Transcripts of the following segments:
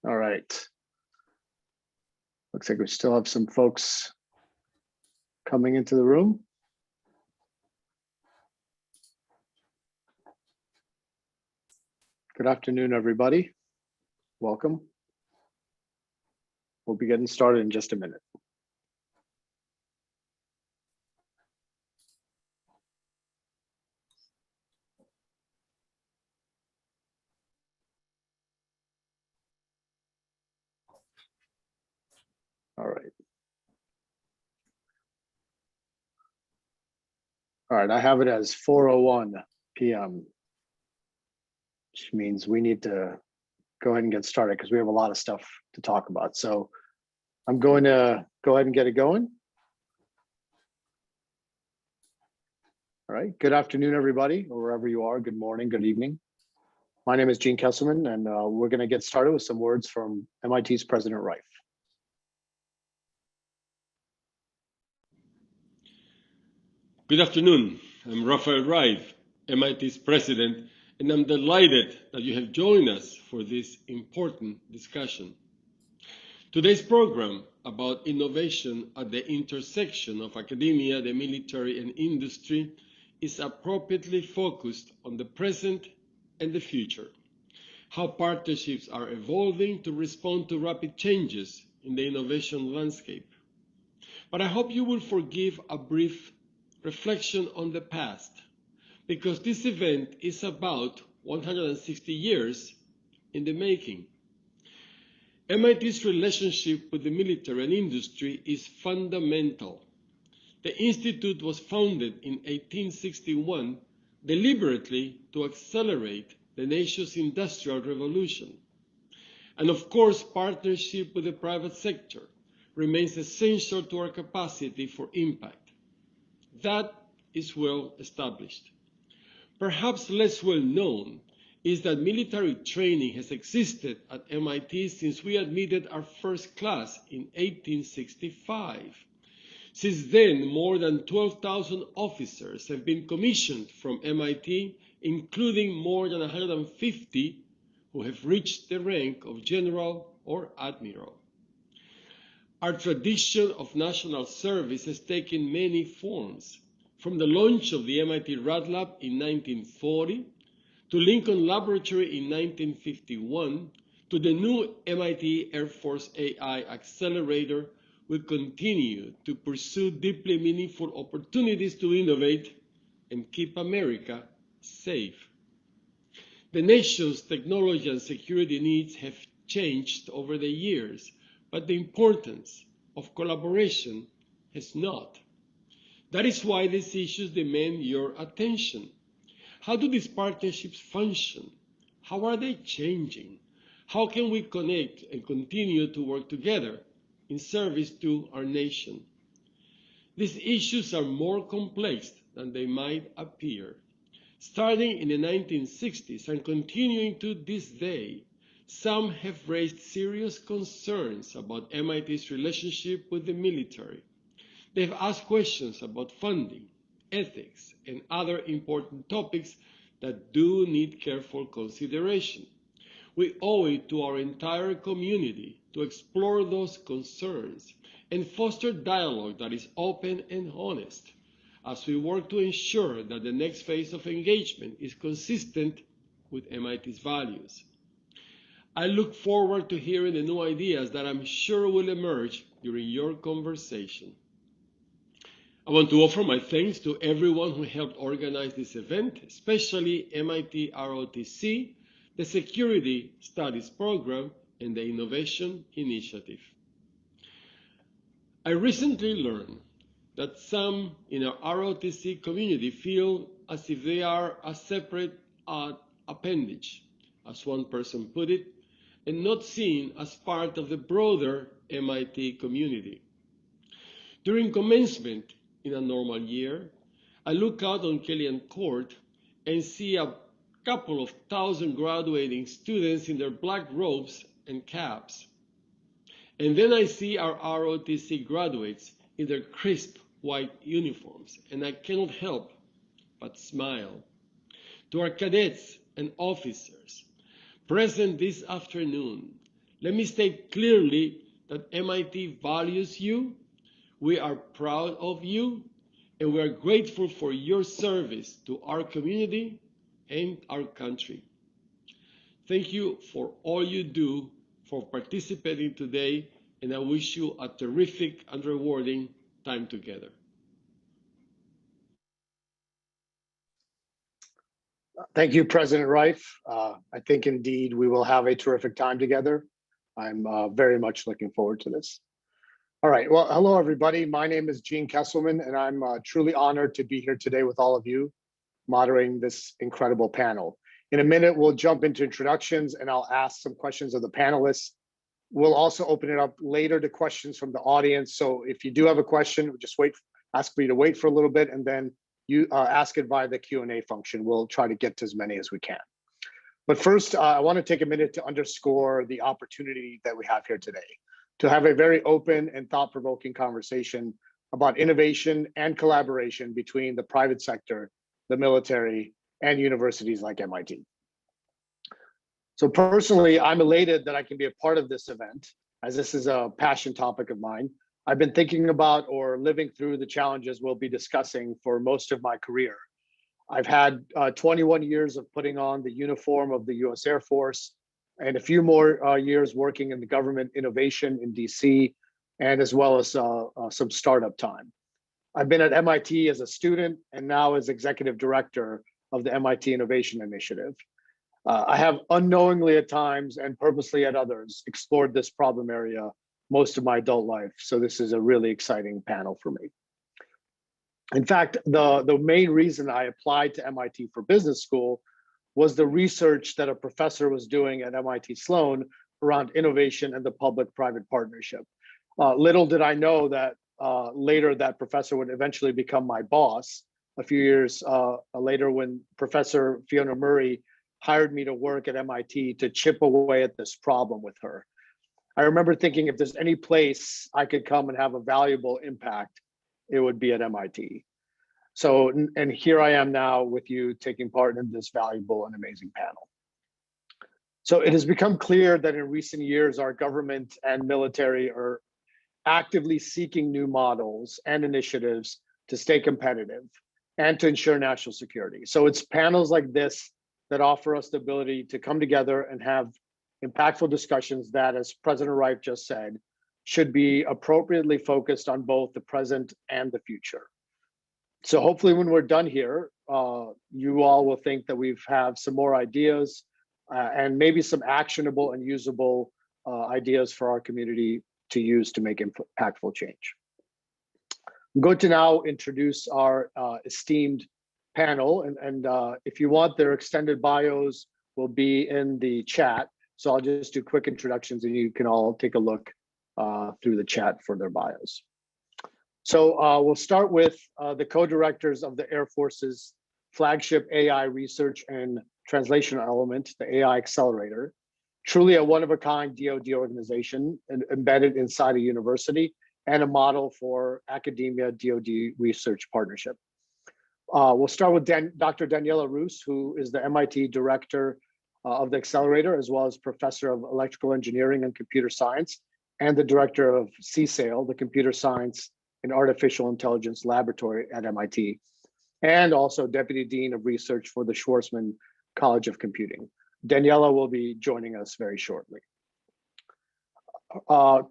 All right. Looks like we still have some folks coming into the room. Good afternoon, everybody. Welcome. We'll be getting started in just a minute. All right. All right, I have it as 4:01 p.m., which means we need to go ahead and get started because we have a lot of stuff to talk about. So I'm going to go ahead and get it going. All right, good afternoon, everybody, or wherever you are. Good morning, good evening. My name is Gene Kesselman, and we're going to get started with some words from MIT's President Reif. Good afternoon. I'm Rafael Reif, MIT's president, and I'm delighted that you have joined us for this important discussion. Today's program about innovation at the intersection of academia, the military, and industry is appropriately focused on the present and the future, how partnerships are evolving to respond to rapid changes in the innovation landscape. But I hope you will forgive a brief reflection on the past, because this event is about 160 years in the making. MIT's relationship with the military and industry is fundamental. The Institute was founded in 1861 deliberately to accelerate the nation's industrial revolution. And of course, partnership with the private sector remains essential to our capacity for impact. That is well established. Perhaps less well known is that military training has existed at MIT since we admitted our first class in 1865. Since then, more than 12,000 officers have been commissioned from MIT, including more than 150 who have reached the rank of general or admiral. Our tradition of national service has taken many forms, from the launch of the MIT Rad Lab in 1940, to Lincoln Laboratory in 1951, to the new MIT Air Force AI Accelerator. We continue to pursue deeply meaningful opportunities to innovate and keep America safe. The nation's technology and security needs have changed over the years, but the importance of collaboration has not. That is why these issues demand your attention. How do these partnerships function? How are they changing? How can we connect and continue to work together in service to our nation? These issues are more complex than they might appear. Starting in the 1960s and continuing to this day, some have raised serious concerns about MIT's relationship with the military. They've asked questions about funding, ethics, and other important topics that do need careful consideration. We owe it to our entire community to explore those concerns and foster dialogue that is open and honest as we work to ensure that the next phase of engagement is consistent with MIT's values. I look forward to hearing the new ideas that I'm sure will emerge during your conversation. I want to offer my thanks to everyone who helped organize this event, especially MIT ROTC, the Security Studies Program, and the Innovation Initiative. I recently learned that some in our ROTC community feel as if they are a separate appendage, as one person put it, and not seen as part of the broader MIT community. During commencement in a normal year, I look out on Kellyan Court and see a couple of thousand graduating students in their black robes and caps. And then I see our ROTC graduates in their crisp white uniforms, and I cannot help but smile. To our cadets and officers present this afternoon, Let me state clearly that MIT values you, we are proud of you, and we are grateful for your service to our community and our country. Thank you for all you do, for participating today, and I wish you a terrific and rewarding time together. Thank you, President Reif. I think indeed we will have a terrific time together. I'm very much looking forward to this. All right, well, hello everybody. My name is Gene Kesselman, and I'm truly honored to be here today with all of you, moderating this incredible panel. In a minute, we'll jump into introductions and I'll ask some questions of the panelists. We'll also open it up later to questions from the audience. So if you do have a question, just ask for you to wait for a little bit, and then you ask it via the Q&A function. We'll try to get to as many as we can. But first, I want to take a minute to underscore the opportunity that we have here today to have a very open and thought-provoking conversation about innovation and collaboration between the private sector, the military, and universities like MIT. So personally, I'm elated that I can be a part of this event, as this is a passion topic of mine. I've been thinking about or living through the challenges we'll be discussing for most of my career. I've had 21 years of putting on the uniform of the US Air Force and a few more years working in the government innovation in DC, and as well as some startup time. I've been at MIT as a student and now as executive director of the MIT Innovation Initiative. I have unknowingly at times and purposely at others explored this problem area most of my adult life. So this is a really exciting panel for me. In fact, the main reason I applied to MIT for business school was the research that a professor was doing at MIT Sloan around innovation and the public-private partnership. Little did I know that later that professor would eventually become my boss a few years later when Professor Fiona Murray hired me to work at MIT to chip away at this problem with her. I remember thinking if there's any place I could come and have a valuable impact, it would be at MIT. So, and here I am now with you taking part in this valuable and amazing panel. So it has become clear that in recent years, our government and military are actively seeking new models and initiatives to stay competitive and to ensure national security. So it's panels like this that offer us the ability to come together and have impactful discussions that, as President Reif just said, should be appropriately focused on both the present and the future. So hopefully when we're done here, you all will think that we've have some more ideas and maybe some actionable and usable ideas for our community to use to make impactful change. I'm going to now introduce our esteemed panel, and if you want, their extended bios will be in the chat. So I'll just do quick introductions and you can all take a look through the chat for their bios. So we'll start with the co-directors of the Air Force's flagship AI research and translation element, the Ai Accelerator, truly a one-of-a-kind DoD organization embedded inside a university and a model for academia DoD research partnership. We'll start with Dr. Daniela Roos, who is the MIT director of the Accelerator, as well as professor of electrical engineering and computer science, and the director of CSAIL, the Computer Science and Artificial Intelligence Laboratory at MIT, and also deputy dean of research for the Schwarzman College of Computing. Daniela will be joining us very shortly.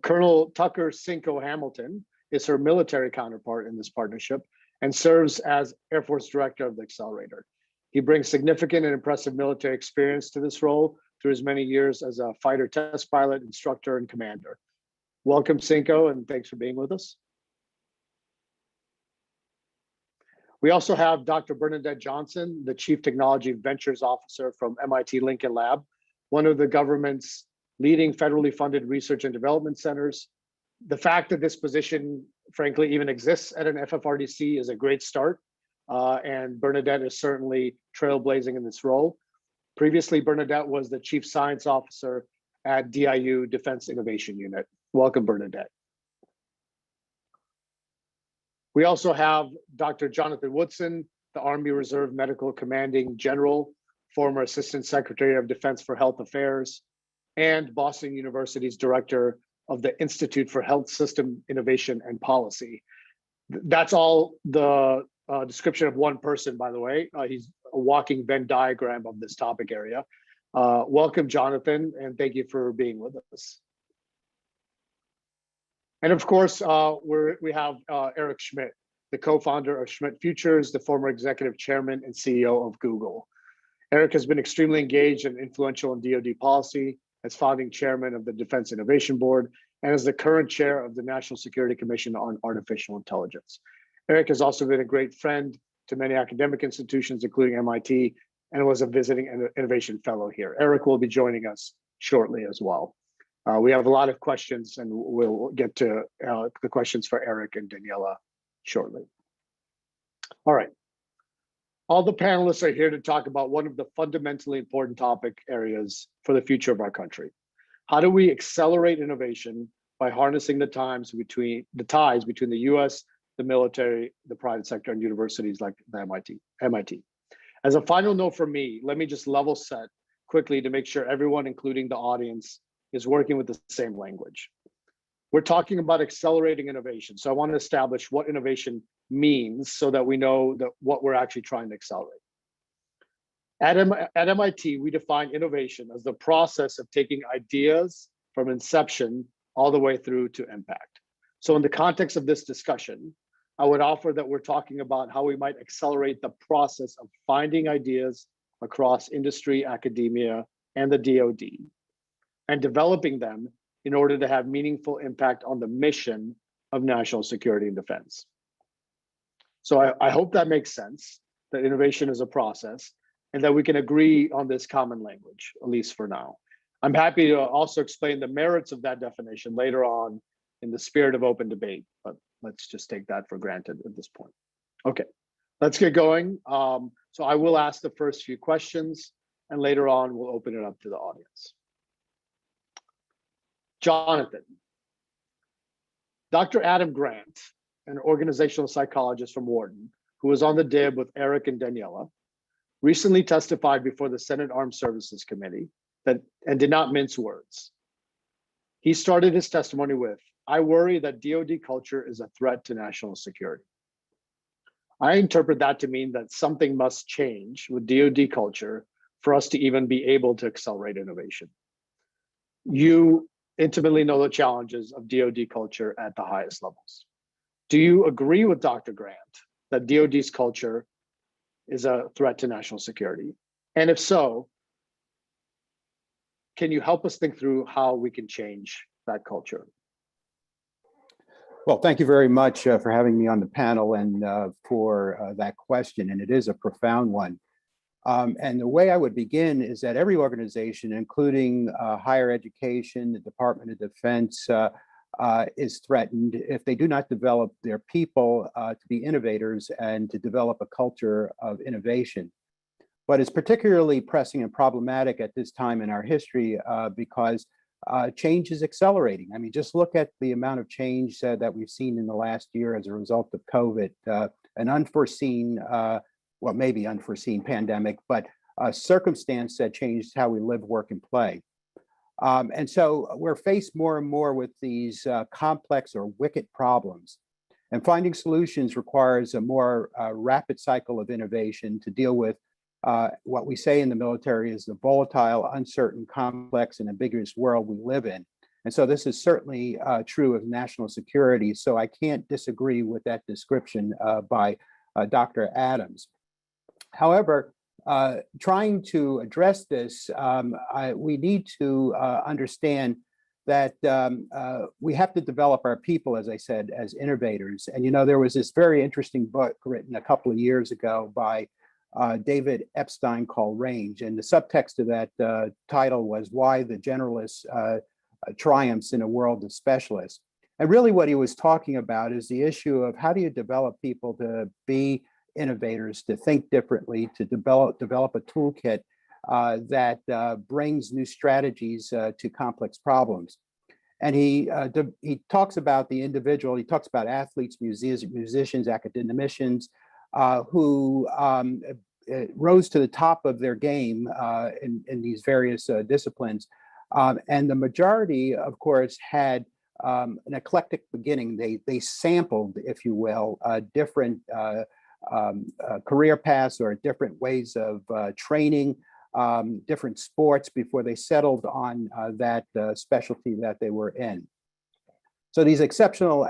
Colonel Tucker Cinco Hamilton is her military counterpart in this partnership and serves as Air Force Director of the Accelerator. He brings significant and impressive military experience to this role through his many years as a fighter test pilot, instructor, and commander. Welcome, Cinco, and thanks for being with us. We also have Dr. Bernadette Johnson, the Chief Technology Ventures Officer from MIT Lincoln Lab, one of the government's leading federally funded research and development centers. The fact that this position, frankly, even exists at an FFRDC is a great start, and Bernadette is certainly trailblazing in this role. Previously, Bernadette was the Chief Science Officer at DIU Defense Innovation Unit. Welcome, Bernadette. We also have Dr. Jonathan Woodson, the Army Reserve Medical Commanding General, former Assistant Secretary of Defense for Health Affairs, and Boston University's director of the Institute for Health System Innovation and Policy. That's all the description of one person, by the way. He's a walking Venn diagram of this topic area. Welcome, Jonathan, and thank you for being with us. And of course, we have Eric Schmidt, the co-founder of Schmidt Futures, the former executive chairman and CEO of Google. Eric has been extremely engaged and influential in DoD policy as founding chairman of the Defense Innovation Board and as the current chair of the National Security Commission on Artificial Intelligence. Eric has also been a great friend to many academic institutions, including MIT, and was a visiting innovation fellow here. Eric will be joining us shortly as well. We have a lot of questions, and we'll get to the questions for Eric and Daniela shortly. All right. All the panelists are here to talk about one of the fundamentally important topic areas for the future of our country. How do we accelerate innovation by harnessing the ties between the US, the military, the private sector, and universities like the MIT? As a final note for me, let me just level set quickly to make sure everyone, including the audience, is working with the same language. We're talking about accelerating innovation. So I want to establish what innovation means so that we know what we're actually trying to accelerate. At MIT, we define innovation as the process of taking ideas from inception all the way through to impact. So in the context of this discussion, I would offer that we're talking about how we might accelerate the process of finding ideas across industry, academia, and the DoD, and developing them in order to have meaningful impact on the mission of national security and defense. So I hope that makes sense, that innovation is a process, and that we can agree on this common language, at least for now. I'm happy to also explain the merits of that definition later on in the spirit of open debate, but let's just take that for granted at this point. Okay, let's get going. So I will ask the first few questions, and later on we'll open it up to the audience. Jonathan, Dr. Adam Grant, an organizational psychologist from Wharton, who was on the DIB with Eric and Daniela, recently testified before the Senate Armed Services Committee and did not mince words. He started his testimony with, "I worry that DoD culture is a threat to national security." I interpret that to mean that something must change with DoD culture for us to even be able to accelerate innovation. You intimately know the challenges of DoD culture at the highest levels. Do you agree with Dr. Grant that DoD's culture is a threat to national security? And if so, can you help us think through how we can change that culture? Well, thank you very much for having me on the panel and for that question. And it is a profound one. And the way I would begin is that every organization, including higher education, the Department of Defense, is threatened if they do not develop their people to be innovators and to develop a culture of innovation. But it's particularly pressing and problematic at this time in our history because change is accelerating. I mean, just look at the amount of change that we've seen in the last year as a result of COVID, an unforeseen, well, maybe unforeseen pandemic, but a circumstance that changed how we live, work, and play. And so we're faced more and more with these complex or wicked problems. And finding solutions requires a more rapid cycle of innovation to deal with what we say in the military is the volatile, uncertain, complex, and ambiguous world we live in. And so this is certainly true of national security. So I can't disagree with that description by Dr. Adams. However, trying to address this, we need to understand that we have to develop our people, as I said, as innovators. And, you know, there was this very interesting book written a couple of years ago by David Epstein called Range. And the subtext of that title was Why the Generalist Triumphs in a World of Specialists. And really what he was talking about is the issue of how do you develop people to be innovators, to think differently, to develop a toolkit that brings new strategies to complex problems. And he talks about the individual, he talks about athletes, musicians, academicians who rose to the top of their game in these various disciplines And the majority, of course, had an eclectic beginning. They sampled, if you will, different career paths or different ways of training, different sports before they settled on that specialty that they were in. So these exceptional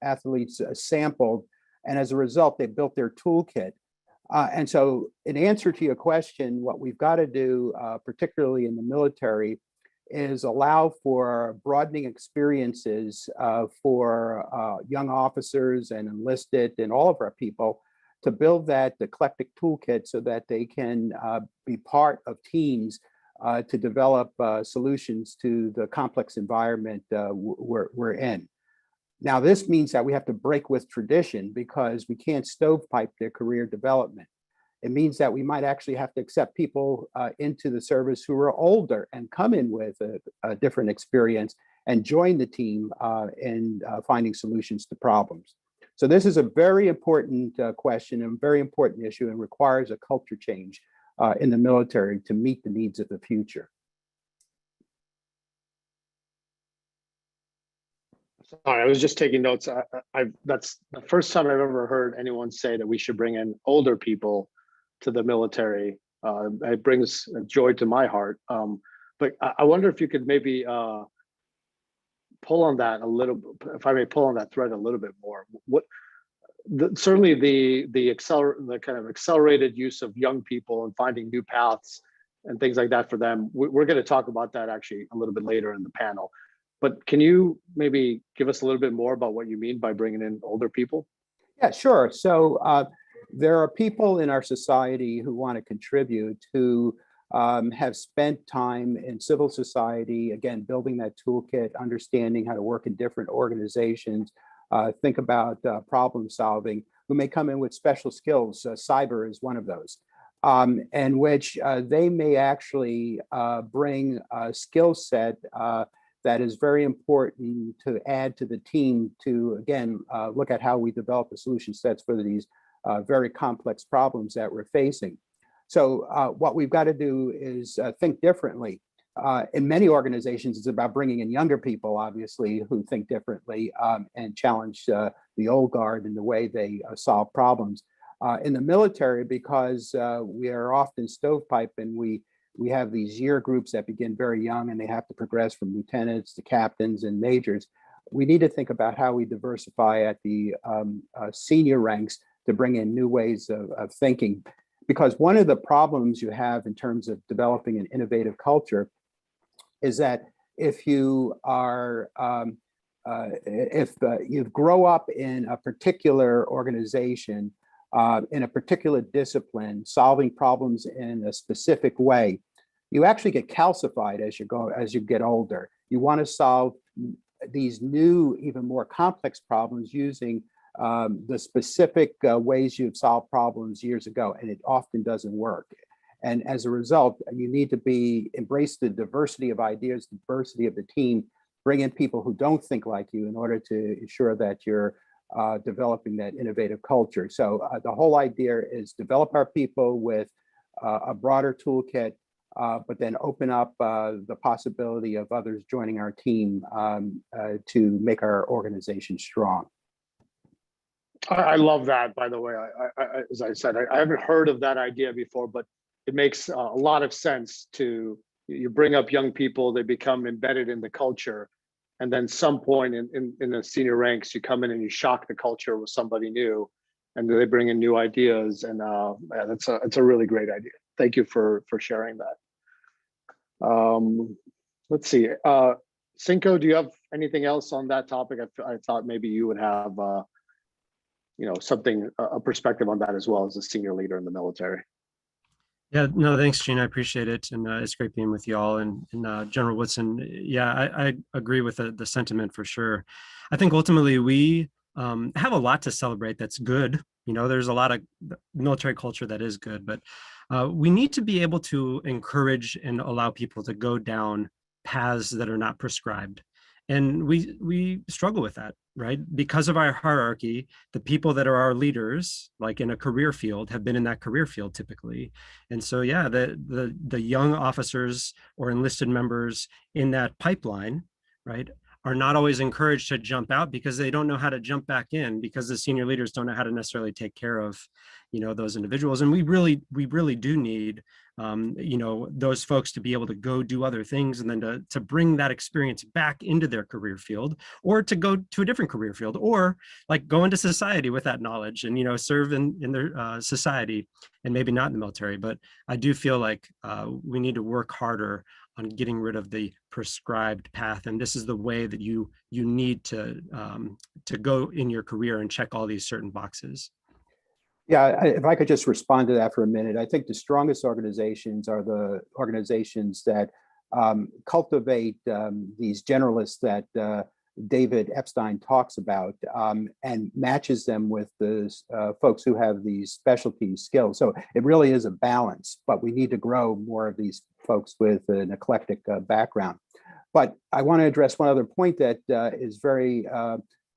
athletes sampled, and as a result, they built their toolkit. And so in answer to your question, what we've got to do, particularly in the military, is allow for broadening experiences for young officers and enlisted and all of our people to build that eclectic toolkit so that they can be part of teams to develop solutions to the complex environment we're in. Now, this means that we have to break with tradition because we can't stovepipe their career development. It means that we might actually have to accept people into the service who are older and come in with a different experience and join the team in finding solutions to problems. So this is a very important question and very important issue and requires a culture change in the military to meet the needs of the future. Sorry, I was just taking notes. That's the first time I've ever heard anyone say that we should bring in older people to the military. It brings joy to my heart. But I wonder if you could maybe pull on that a little, if I may pull on that thread a little bit more. Certainly the kind of accelerated use of young people and finding new paths and things like that for them. We're going to talk about that actually a little bit later in the panel. But can you maybe give us a little bit more about what you mean by bringing in older people? Yeah, sure. So there are people in our society who want to contribute, who have spent time in civil society, again, building that toolkit, understanding how to work in different organizations, think about problem solving, who may come in with special skills. Cyber is one of those, and which they may actually bring a skill set that is very important to add to the team to, again, look at how we develop the solution sets for these very complex problems that we're facing. So what we've got to do is think differently. In many organizations, it's about bringing in younger people, obviously, who think differently and challenge the old guard in the way they solve problems. In the military, because we are often stovepipe and we have these year groups that begin very young and they have to progress from lieutenants to captains and majors. We need to think about how we diversify at the senior ranks to bring in new ways of thinking. Because one of the problems you have in terms of developing an innovative culture is that if you are, if you grow up in a particular organization, in a particular discipline, solving problems in a specific way, you actually get calcified as you get older. You want to solve these new, even more complex problems using the specific ways you've solved problems years ago, and it often doesn't work. And as a result, you need to embrace the diversity of ideas, diversity of the team, bring in people who don't think like you in order to ensure that you're developing that innovative culture. So the whole idea is develop our people with a broader toolkit, but then open up the possibility of others joining our team to make our organization strong. I love that, by the way. As I said, I haven't heard of that idea before, but it makes a lot of sense to, you bring up young people, they become embedded in the culture. And then some point in the senior ranks, you come in and you shock the culture with somebody new, and they bring in new ideas. And yeah, it's a really great idea. Thank you for sharing that. Let's see. Cinco, do you have anything else on that topic? I thought maybe you would have something, a perspective on that as well as a senior leader in the military. Yeah, no, thanks, Gene. I appreciate it. And it's great being with you all. And General Woodson, yeah, I agree with the sentiment for sure. I think ultimately we have a lot to celebrate that's good. There's a lot of military culture that is good, but we need to be able to encourage and allow people to go down paths that are not prescribed And we struggle with that, right? Because of our hierarchy, the people that are our leaders, like in a career field, have been in that career field typically. And so, yeah, the young officers or enlisted members in that pipeline, right, are not always encouraged to jump out because they don't know how to jump back in, because the senior leaders don't know how to necessarily take care of, those individuals. And we really do need those folks to be able to go do other things, and then to bring that experience back into their career field, or to go to a different career field, or like go into society with that knowledge and serve in their society, and maybe not in the military. But I do feel like we need to work harder on getting rid of the prescribed path, and this is the way that you need to go in your career and check all these certain boxes. Yeah, if I could just respond to that for a minute. I think the strongest organizations are the organizations that cultivate these generalists that David Epstein talks about, and matches them with the folks who have these specialty skills. So it really is a balance, but we need to grow more of these folks with an eclectic background. But I want to address one other point that is very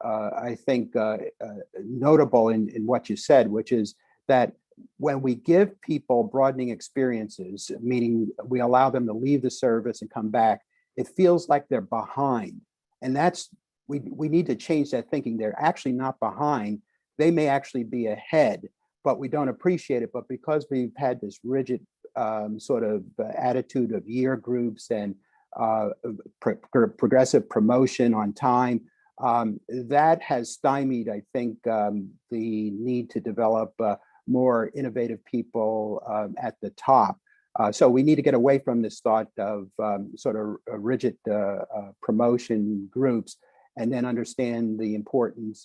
I think, notable in what you said, which is that when we give people broadening experiences, meaning we allow them to leave the service and come back, it feels like they're behind. And we need to change that thinking. They're actually not behind. They may actually be ahead, but we don't appreciate it. But because we've had this rigid sort of attitude of year groups and progressive promotion on time, that has stymied, I think, the need to develop more innovative people at the top. So we need to get away from this thought of sort of rigid promotion groups, and then understand the importance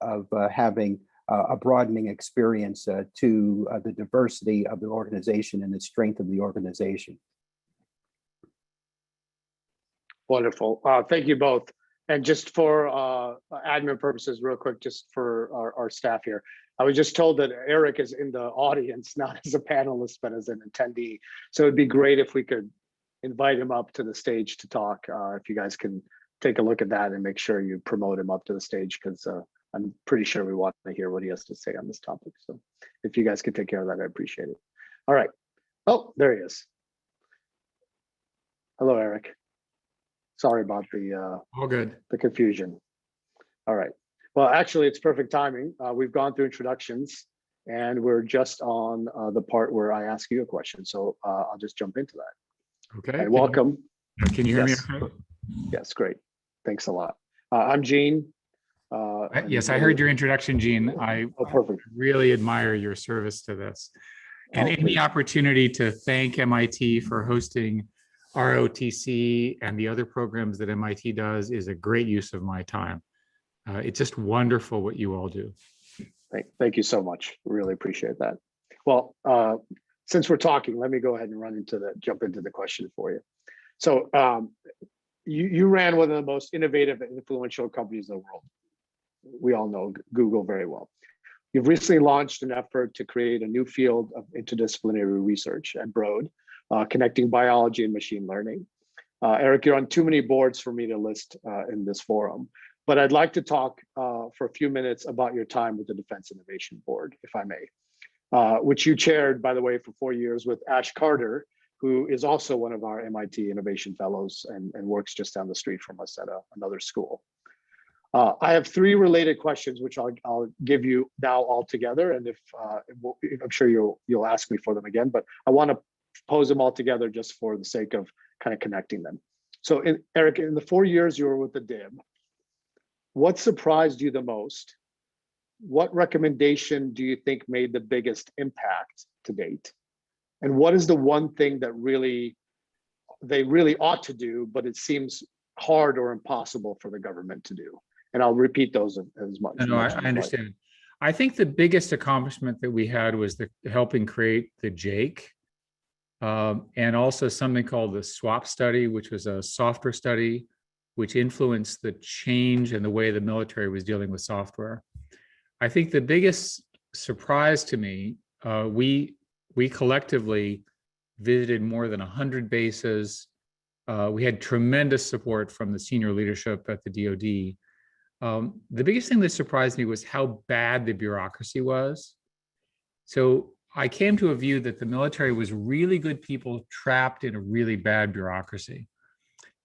of having a broadening experience to the diversity of the organization and the strength of the organization. Wonderful. Thank you both. And just for admin purposes, real quick, just for our staff here, I was just told that Eric is in the audience, not as a panelist, but as an attendee. So it'd be great if we could invite him up to the stage to talk. If you guys can take a look at that and make sure you promote him up to the stage, because I'm pretty sure we want to hear what he has to say on this topic. So if you guys could take care of that, I appreciate it. All right. Oh, there he is. Hello, Eric. Sorry about all good. the confusion. All right. Well, actually, it's perfect timing. We've gone through introductions, and we're just on the part where I ask you a question. So I'll just jump into that. Okay. And welcome. Can you hear Yes. me okay? Yes, great. Thanks a lot. I'm Gene. Yes, I heard your introduction, Gene. I perfect. really admire your service to this. And any opportunity to thank MIT for hosting ROTC and the other programs that MIT does is a great use of my time. It's just wonderful what you all do. Thank you so much. Really appreciate that. Well, since we're talking, let me go ahead and jump into the question for you. So you ran one of the most innovative and influential companies in the world. We all know Google very well. You've recently launched an effort to create a new field of interdisciplinary research at Broad, connecting biology and machine learning. Eric, you're on too many boards for me to list in this forum, but I'd like to talk for a few minutes about your time with the Defense Innovation Board, if I may, which you chaired, by the way, for 4 years with Ash Carter, who is also one of our MIT Innovation Fellows and works just down the street from us at another school. I have 3 related questions, which I'll give you now all together, and if I'm sure you'll ask me for them again, but I want to pose them all together just for the sake of kind of connecting them. So, Eric, in the 4 years you were with the DIB, what surprised you the most? What recommendation do you think made the biggest impact to date? And what is the one thing that they really ought to do, but it seems hard or impossible for the government to do? And I'll repeat those as much. No, I understand. I think the biggest accomplishment that we had was helping create the JAKE, and also something called the SWAP study, which was a software study, which influenced the change in the way the military was dealing with software. I think the biggest surprise to me, we collectively visited more than 100 bases, We had tremendous support from the senior leadership at the DoD. The biggest thing that surprised me was how bad the bureaucracy was. So I came to a view that the military was really good people trapped in a really bad bureaucracy.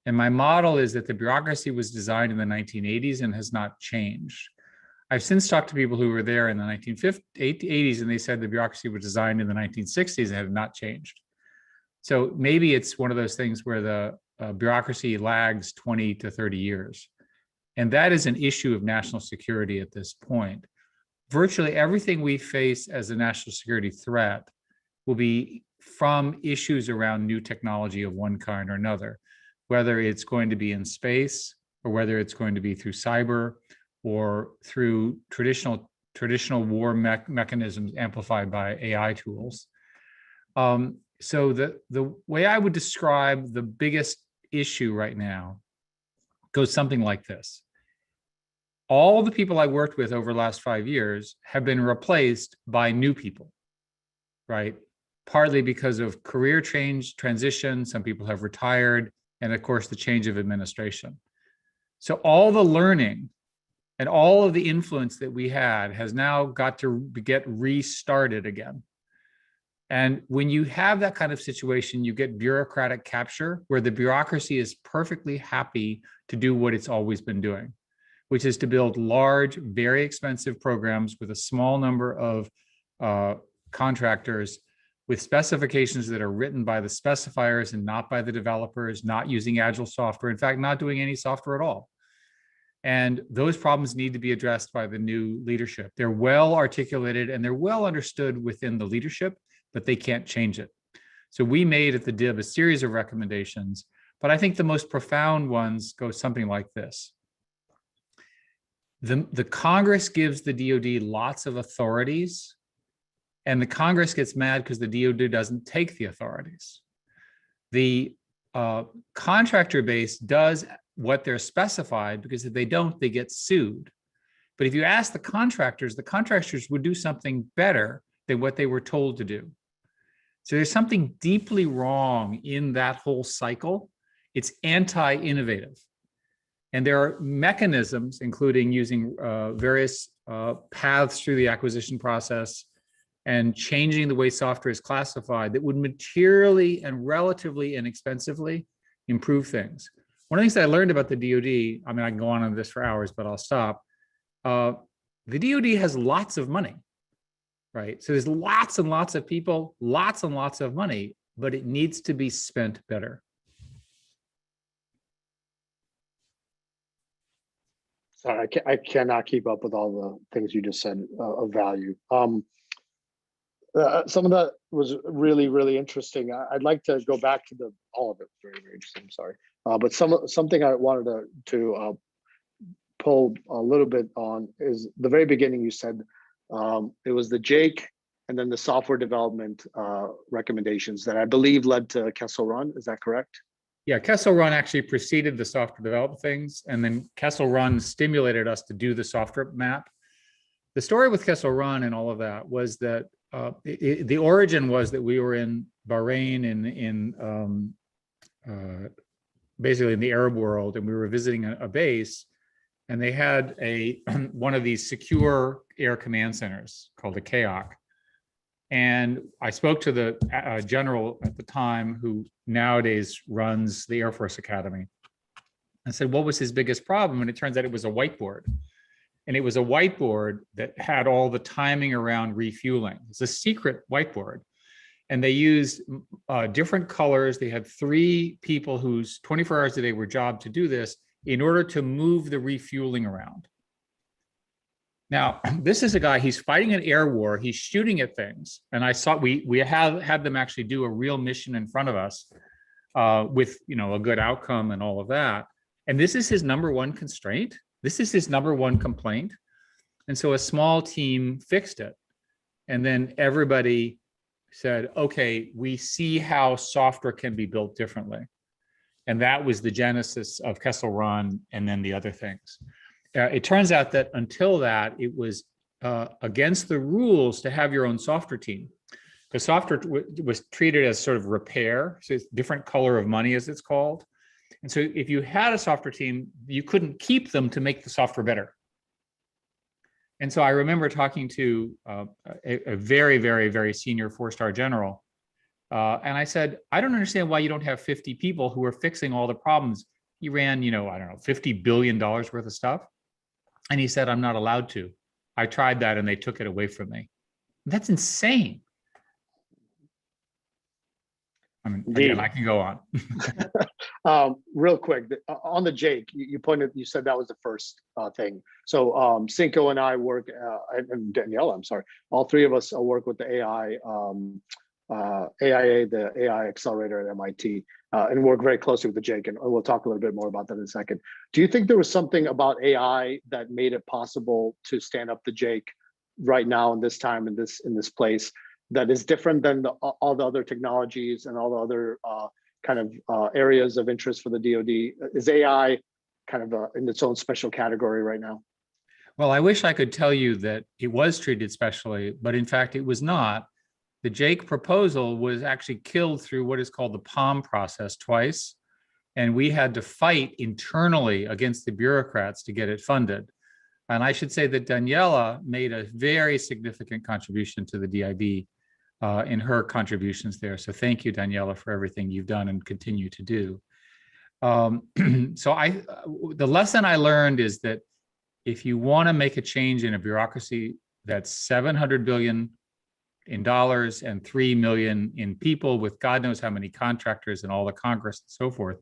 And my model is that the bureaucracy was designed in the 1980s and has not changed. I've since talked to people who were there in the 1980s, and they said the bureaucracy was designed in the 1960s and had not changed. So maybe it's one of those things where the bureaucracy lags 20 to 30 years. And that is an issue of national security at this point. Virtually everything we face as a national security threat will be from issues around new technology of one kind or another, whether it's going to be in space or whether it's going to be through cyber or through traditional war mechanisms amplified by AI tools. So the way I would describe the biggest issue right now goes something like this. All the people I worked with over the last 5 years have been replaced by new people, right? Partly because of career change, transition, some people have retired, and of course the change of administration. So all the learning and all of the influence that we had has now got to get restarted again. And when you have that kind of situation, you get bureaucratic capture where the bureaucracy is perfectly happy to do what it's always been doing, which is to build large, very expensive programs with a small number of contractors with specifications that are written by the specifiers and not by the developers, not using agile software, in fact, not doing any software at all. And those problems need to be addressed by the new leadership. They're well articulated and they're well understood within the leadership, but they can't change it. So we made at the DIB a series of recommendations, but I think the most profound ones go something like this. The Congress gives the DoD lots of authorities, and the Congress gets mad because the DoD doesn't take the authorities. The contractor base does what they're specified, because if they don't, they get sued. But if you ask the contractors would do something better than what they were told to do. So there's something deeply wrong in that whole cycle. It's anti-innovative. And there are mechanisms, including using various paths through the acquisition process and changing the way software is classified, that would materially and relatively inexpensively improve things. One of the things that I learned about the DoD, I mean, I can go on this for hours, but I'll stop. The DoD has lots of money, right? So there's lots and lots of people, lots and lots of money, but it needs to be spent better. Sorry, I cannot keep up with all the things you just said of value. Some of that was really, really interesting. I'd like to go back to all of it. Very, very interesting. I'm sorry, but something I wanted to pull a little bit on is the very beginning. You said it was the Jake and then the software development recommendations that I believe led to Kessel Run. Is that correct? Yeah, Kessel Run actually preceded the software development things, and then Kessel Run stimulated us to do the software map. The story with Kessel Run and all of that was that the origin was that we were in Bahrain basically in the Arab world, and we were visiting a base, and they had one of these secure air command centers called a KAOC. And I spoke to the general at the time, who nowadays runs the Air Force Academy, and said, what was his biggest problem? And it turns out it was a whiteboard. And it was a whiteboard that had all the timing around refueling. It's a secret whiteboard. And they used different colors. They had 3 people whose 24 hours a day were job to do this in order to move the refueling around. Now, this is a guy, he's fighting an air war, he's shooting at things. And I saw, we had them actually do a real mission in front of us with, a good outcome and all of that. And this is his number one constraint. This is his number one complaint. And so a small team fixed it. And then everybody said, okay, we see how software can be built differently. And that was the genesis of Kessel Run and then the other things. It turns out that until that, it was against the rules to have your own software team. The software was treated as sort of repair, so it's different color of money, as it's called. And so if you had a software team, you couldn't keep them to make the software better. And so I remember talking to a very, very, very senior 4-star general. And I said, I don't understand why you don't have 50 people who are fixing all the problems. He ran, I don't know, $50 billion worth of stuff. And he said, I'm not allowed to. I tried that and they took it away from me. That's insane. I mean, again, I can go on. Real quick, on the Jake, you said that was the first thing. So Cinco and I work, and Danielle, I'm sorry, all three of us work with the AI, AIA, the AI Accelerator at MIT, and work very closely with the Jake, and we'll talk a little bit more about that in a second. Do you think there was something about AI that made it possible to stand up the Jake right now in this time, in this place, that is different than all the other technologies and all the other areas of interest for the DoD? Is AI kind of in its own special category right now? Well, I wish I could tell you that it was treated specially, but in fact, it was not. The Jake proposal was actually killed through what is called the POM process twice. And we had to fight internally against the bureaucrats to get it funded. And I should say that Daniela made a very significant contribution to the DIB in her contributions there. So thank you, Daniela, for everything you've done and continue to do. So the lesson I learned is that if you want to make a change in a bureaucracy that's $700 billion in dollars and 3 million in people with God knows how many contractors and all the Congress and so forth,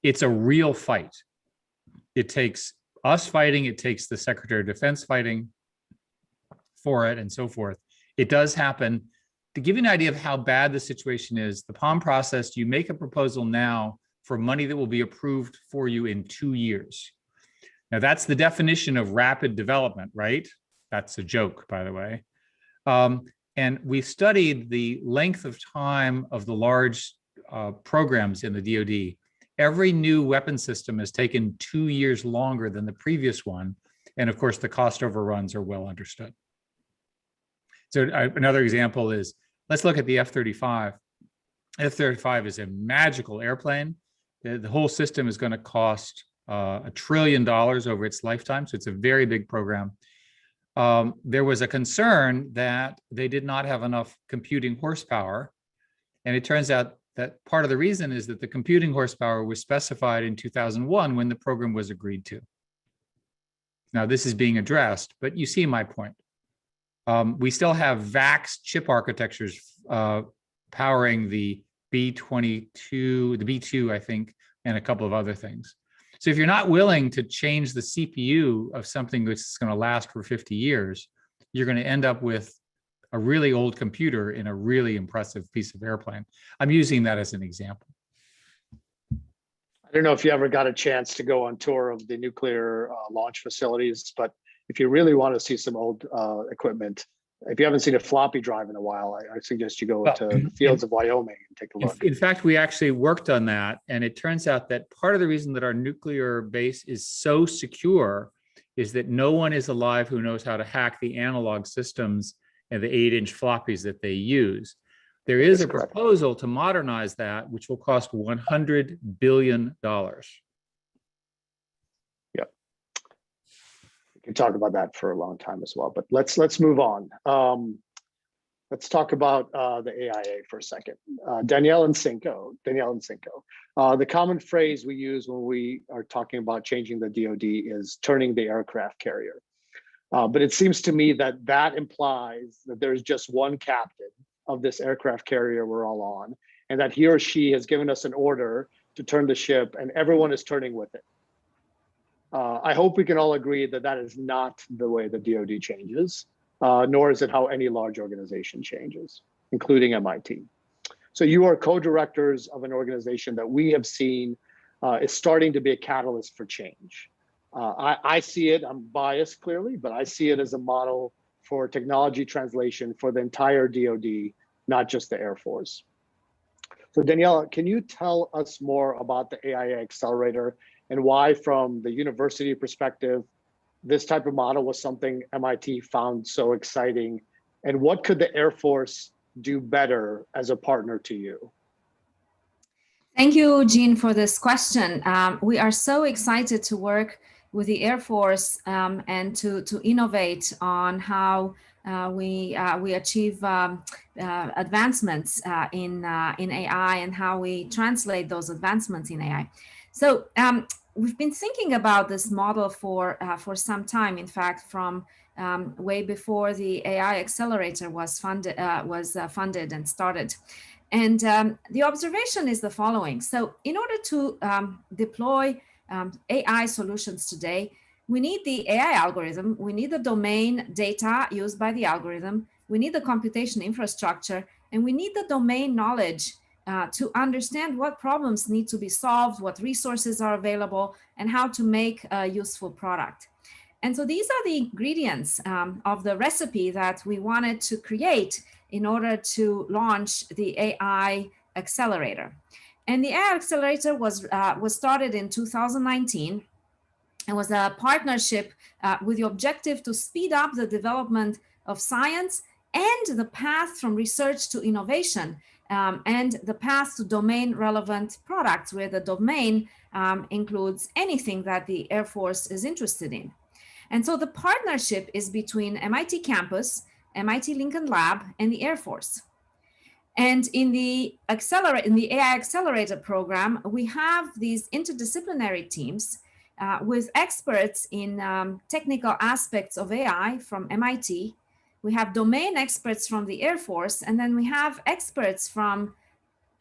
it's a real fight. It takes us fighting, it takes the Secretary of Defense fighting for it and so forth. It does happen. To give you an idea of how bad the situation is, the POM process, you make a proposal now for money that will be approved for you in 2 years. Now that's the definition of rapid development, right? That's a joke, by the way. And we studied the length of time of the large programs in the DoD. Every new weapon system has taken 2 years longer than the previous one. And of course, the cost overruns are well understood. So another example is, let's look at the F-35. F-35 is a magical airplane. The whole system is going to cost $1 trillion over its lifetime. So it's a very big program. There was a concern that they did not have enough computing horsepower. And it turns out that part of the reason is that the computing horsepower was specified in 2001 when the program was agreed to. Now, this is being addressed, but you see my point. We still have VAX chip architectures powering the B-22, the B-2, I think, and a couple of other things. So if you're not willing to change the CPU of something that's going to last for 50 years, you're going to end up with a really old computer in a really impressive piece of airplane. I'm using that as an example. I don't know if you ever got a chance to go on tour of the nuclear launch facilities, but if you really want to see some old equipment, if you haven't seen a floppy drive in a while, I suggest you go to the fields of Wyoming and take a look. In fact, we actually worked on that. And it turns out that part of the reason that our nuclear base is so secure is that no one is alive who knows how to hack the analog systems and the 8-inch floppies that they use. There is a proposal to modernize that, which will cost $100 billion. We can talk about that for a long time as well, but let's move on. Let's talk about the AIA for a second. Danielle and Cinco. The common phrase we use when we are talking about changing the DoD is turning the aircraft carrier. But it seems to me that that implies that there's just one captain of this aircraft carrier we're all on, and that he or she has given us an order to turn the ship, and everyone is turning with it. I hope we can all agree that that is not the way the DoD changes, nor is it how any large organization changes, including MIT. So you are co-directors of an organization that we have seen is starting to be a catalyst for change. I see it, I'm biased clearly, but I see it as a model for technology translation for the entire DoD, not just the Air Force. So Daniela, can you tell us more about the AI Accelerator and why, from the university perspective, this type of model was something MIT found so exciting? And what could the Air Force do better as a partner to you? Thank you, Gene, for this question. We are so excited to work with the Air Force and to innovate on how we achieve advancements in AI and how we translate those advancements in AI. So we've been thinking about this model for some time. In fact, from way before the AI Accelerator was funded and started. And the observation is the following. So in order to deploy AI solutions today, we need the AI algorithm, we need the domain data used by the algorithm, we need the computation infrastructure, and we need the domain knowledge to understand what problems need to be solved, what resources are available, and how to make a useful product. And so these are the ingredients of the recipe that we wanted to create in order to launch the AI Accelerator. And the AI Accelerator was started in 2019 and was a partnership with the objective to speed up the development of science and the path from research to innovation and the path to domain relevant products, where the domain includes anything that the Air Force is interested in. And so the partnership is between MIT campus, MIT Lincoln Lab, and the Air Force. And in the AI Accelerator program, we have these interdisciplinary teams with experts in technical aspects of AI from MIT. We have domain experts from the Air Force, and then we have experts from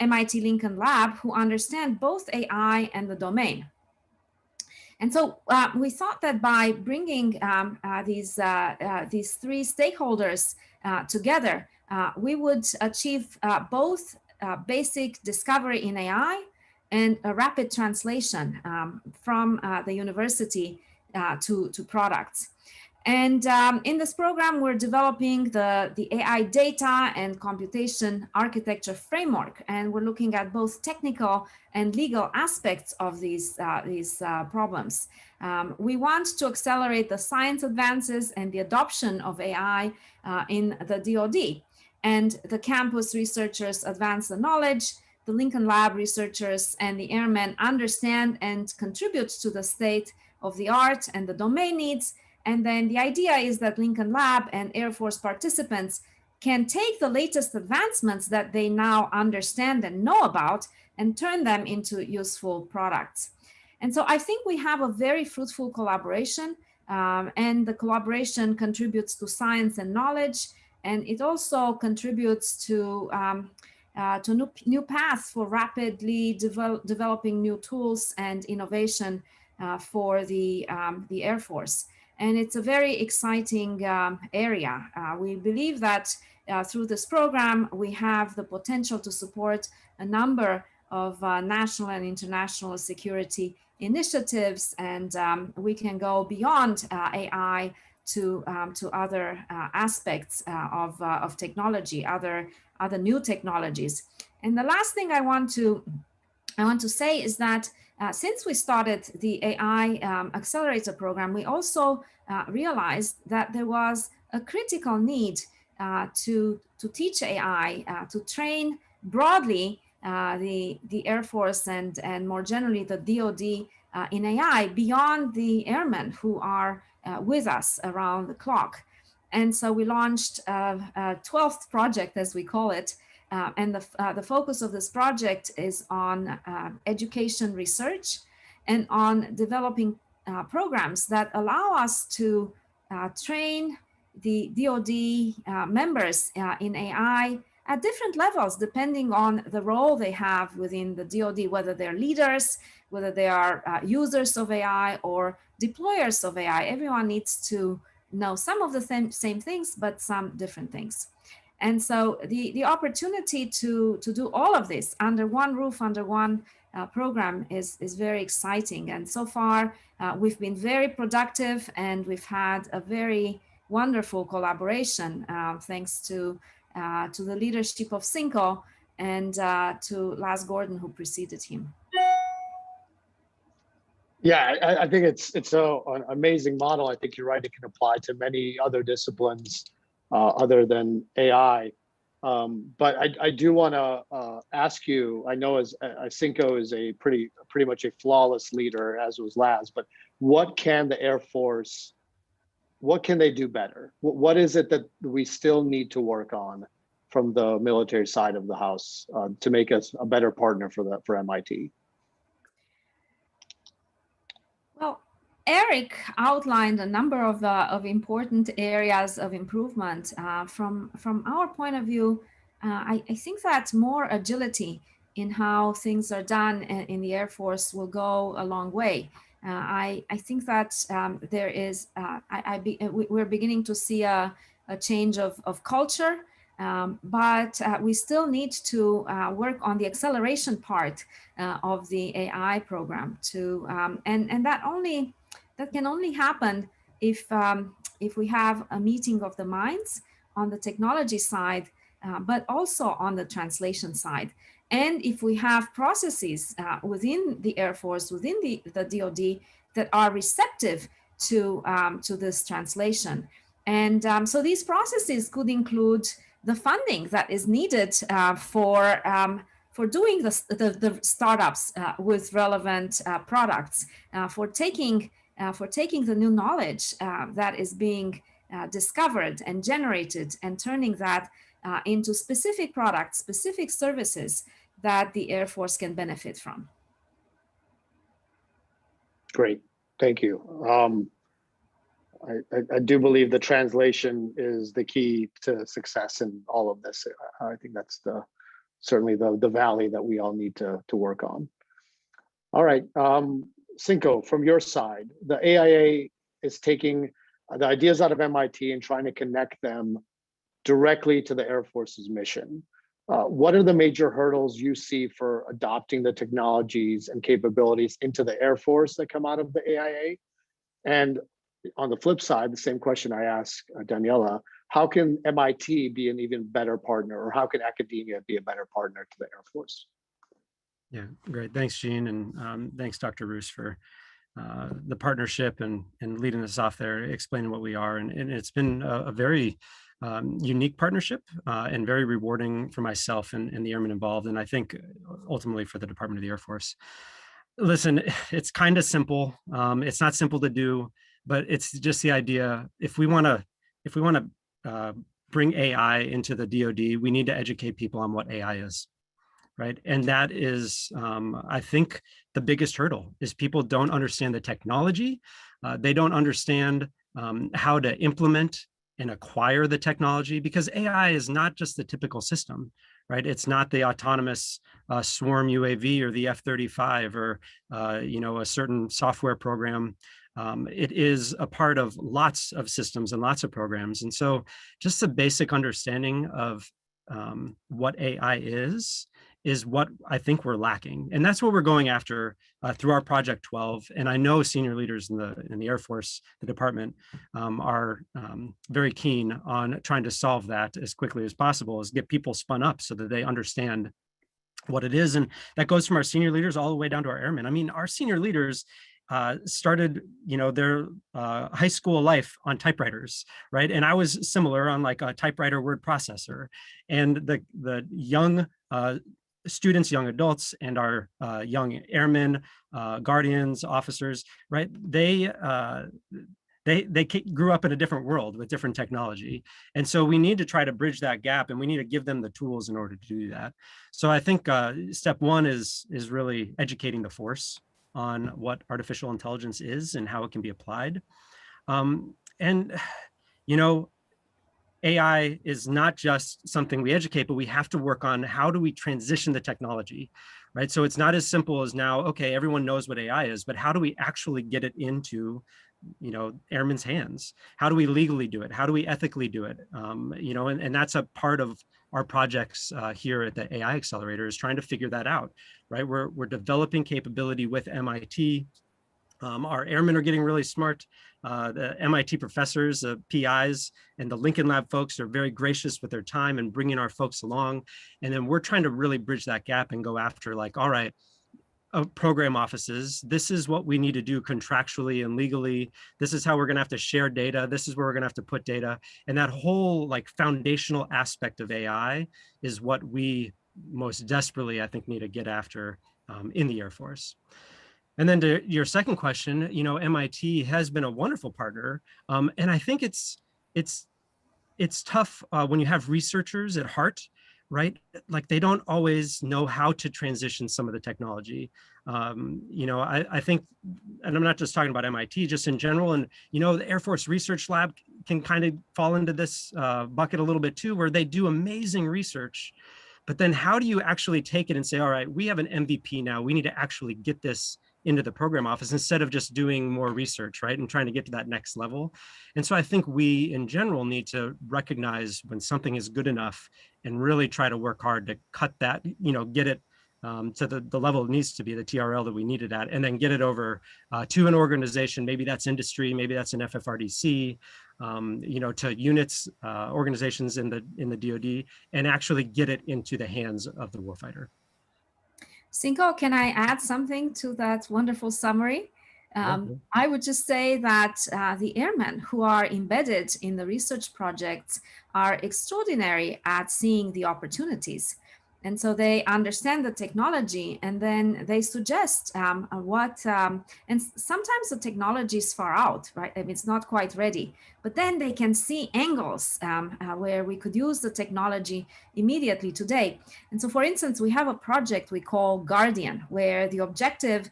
MIT Lincoln Lab who understand both AI and the domain. And so we thought that by bringing these three stakeholders together, we would achieve both basic discovery in AI and a rapid translation from the university to products. And in this program, we're developing the AI data and computation architecture framework, and we're looking at both technical and legal aspects of these problems. We want to accelerate the science advances and the adoption of AI in the DoD. And the campus researchers advance the knowledge, the Lincoln Lab researchers and the airmen understand and contribute to the state of the art and the domain needs. And then the idea is that Lincoln Lab and Air Force participants can take the latest advancements that they now understand and know about and turn them into useful products. And so I think we have a very fruitful collaboration, and the collaboration contributes to science and knowledge, and it also contributes to new paths for rapidly developing new tools and innovation for the Air Force. And it's a very exciting area. We believe that through this program, we have the potential to support a number of national and international security initiatives, and we can go beyond AI to other aspects of technology, other new technologies. And the last thing I want to say is that since we started the AI Accelerator program, we also realized that there was a critical need to teach AI, to train broadly the Air Force and more generally the DoD in AI beyond the airmen who are with us around the clock. And so we launched a 12th project, as we call it, and the focus of this project is on education research and on developing programs that allow us to train the DoD members in AI at different levels, depending on the role they have within the DoD, whether they're leaders, whether they are users of AI or deployers of AI. Everyone needs to know some of the same things, but some different things. And so the opportunity to do all of this under one roof, under one program is very exciting. And so far, we've been very productive, and we've had a very wonderful collaboration thanks to the leadership of Cinco and to Laz Gordon, who preceded him. Yeah, I think it's an amazing model. I think you're right. It can apply to many other disciplines other than AI. But I do want to ask you. I know as Cinco is a pretty much a flawless leader, as was Laz. But what can the Air Force? What can they do better? What is it that we still need to work on from the military side of the house to make us a better partner for MIT? Well, Eric outlined a number of important areas of improvement. From our point of view, I think that more agility in how things are done in the Air Force will go a long way. I think that there is, we're beginning to see a change of culture, but we still need to work on the acceleration part of the AI program and that can only happen if we have a meeting of the minds on the technology side, but also on the translation side. And if we have processes within the Air Force, within the DoD that are receptive to this translation. And so these processes could include the funding that is needed for doing the startups with relevant products, for taking the new knowledge that is being discovered and generated and turning that into specific products, specific services that the Air Force can benefit from. Great, thank you. I do believe the translation is the key to success in all of this. I think that's certainly the valley that we all need to work on. All right, Cinco, from your side, the AIA is taking the ideas out of MIT and trying to connect them directly to the Air Force's mission. What are the major hurdles you see for adopting the technologies and capabilities into the Air Force that come out of the AIA? And on the flip side, the same question I asked Daniela, how can MIT be an even better partner, or how can academia be a better partner to the Air Force? Yeah, great. Thanks, Gene. And thanks, Dr. Roos, for the partnership and leading us off there, explaining what we are. And it's been a very unique partnership and very rewarding for myself and the airmen involved. And I think ultimately for the Department of the Air Force. Listen, it's kind of simple. It's not simple to do, but it's just the idea. If we want to bring AI into the DoD, we need to educate people on what AI is. Right. And that is, I think, the biggest hurdle is people don't understand the technology. They don't understand how to implement and acquire the technology, because AI is not just the typical system, right? It's not the autonomous swarm UAV or the F-35 or, a certain software program. It is a part of lots of systems and lots of programs. And so just the basic understanding of what AI is what I think we're lacking. And that's what we're going after through our Project 12. And I know senior leaders in the Air Force, the department, are very keen on trying to solve that as quickly as possible, is get people spun up so that they understand what it is. And that goes from our senior leaders all the way down to our airmen. I mean, our senior leaders started, their high school life on typewriters, right? And I was similar on like a typewriter word processor. And the young students, young adults, and our young airmen, guardians, officers, right? They grew up in a different world with different technology. And so we need to try to bridge that gap, and we need to give them the tools in order to do that. So I think step one is really educating the force on what artificial intelligence is and how it can be applied. AI is not just something we educate, but we have to work on how do we transition the technology, right? So it's not as simple as now, okay, everyone knows what AI is, but how do we actually get it into, airmen's hands? How do we legally do it? How do we ethically do it? And that's a part of our projects here at the AI Accelerator, is trying to figure that out, right? We're developing capability with MIT. Our airmen are getting really smart. The MIT professors, the PIs, and the Lincoln Lab folks are very gracious with their time and bringing our folks along. And then we're trying to really bridge that gap and go after, like, all right, program offices. This is what we need to do contractually and legally. This is how we're going to have to share data. This is where we're going to have to put data. And that whole like foundational aspect of AI is what we most desperately, I think, need to get after in the Air Force. And then to your second question, you know, MIT has been a wonderful partner. And I think it's tough when you have researchers at heart, right? Like they don't always know how to transition some of the technology. You know, I think, and I'm not just talking about MIT, just in general, and, you know, the Air Force Research Lab can kind of fall into this bucket a little bit too, where they do amazing research. But then how do you actually take it and say, all right, we have an MVP now, we need to actually get this into the program office instead of just doing more research, right? And trying to get to that next level. And so I think we in general need to recognize when something is good enough and really try to work hard to cut that, you know, get it to the level it needs to be, the TRL that we need it at, and then get it over to an organization. Maybe that's industry, maybe that's an FFRDC, you know, to units, organizations in the DoD, and actually get it into the hands of the warfighter. Cinco, can I add something to that wonderful summary? I would just say that the airmen who are embedded in the research projects are extraordinary at seeing the opportunities. And so they understand the technology and then they suggest and sometimes the technology is far out, right? I mean, it's not quite ready, but then they can see angles where we could use the technology immediately today. And so, for instance, we have a project we call Guardian, where the objective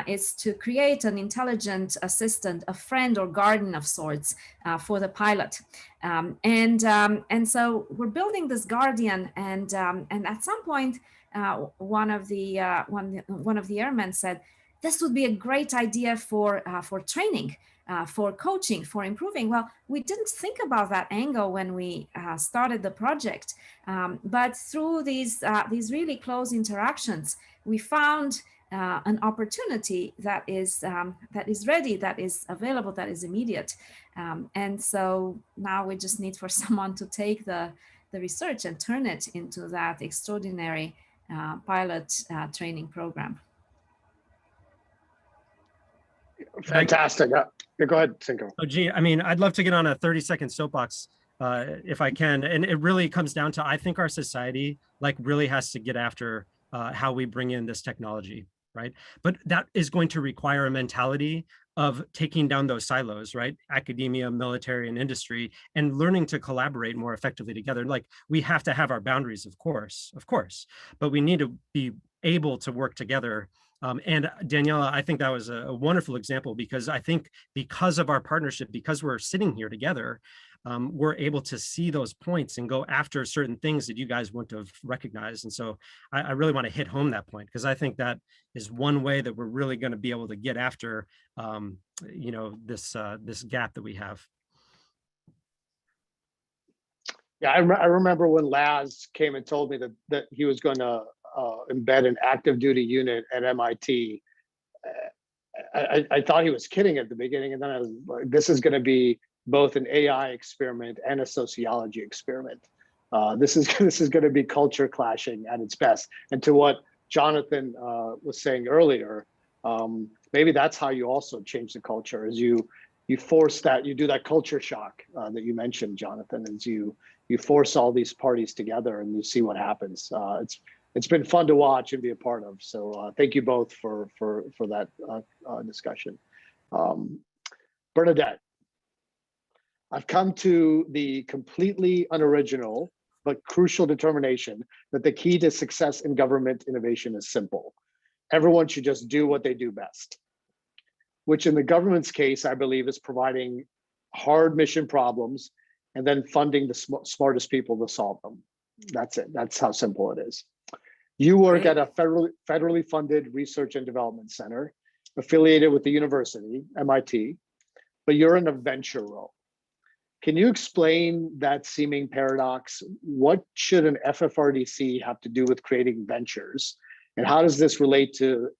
is to create an intelligent assistant, a friend or guardian of sorts for the pilot. And so we're building this Guardian, and at some point, one of the airmen said, "This would be a great idea for training, for coaching, for improving." Well, we didn't think about that angle when we started the project, but through these really close interactions, we found an opportunity that is ready, that is available, that is immediate. And so now we just need for someone to take the research and turn it into that extraordinary pilot training program. Fantastic. Go ahead, Cinco. Oh, gee, I mean, I'd love to get on a 30-second soapbox if I can. And it really comes down to, I think our society like really has to get after how we bring in this technology, right? But that is going to require a mentality of taking down those silos, right? Academia, military, and industry, and learning to collaborate more effectively together. Like we have to have our boundaries, of course, but we need to be able to work together. And Daniela, I think that was a wonderful example, because I think because of our partnership, because we're sitting here together, we're able to see those points and go after certain things that you guys wouldn't have recognized. And so I really want to hit home that point, because I think that is one way that we're really going to be able to get after, you know, this gap that we have. Yeah, I remember when Laz came and told me that he was going to embed an active duty unit at MIT. I thought he was kidding at the beginning, and then I was like, this is going to be both an AI experiment and a sociology experiment. This is going to be culture clashing at its best. And to what Jonathan was saying earlier, maybe that's how you also change the culture, is you force that, you do that culture shock that you mentioned, Jonathan, as you force all these parties together and you see what happens. It's been fun to watch and be a part of. So thank you both for that discussion. Bernadette, I've come to the completely unoriginal but crucial determination that the key to success in government innovation is simple. Everyone should just do what they do best, which in the government's case, I believe, is providing hard mission problems and then funding the smartest people to solve them. That's it. That's how simple it is. You work at a federally funded research and development center affiliated with the university, MIT, but you're in a venture role. Can you explain that seeming paradox? What should an FFRDC have to do with creating ventures? And how does this relate to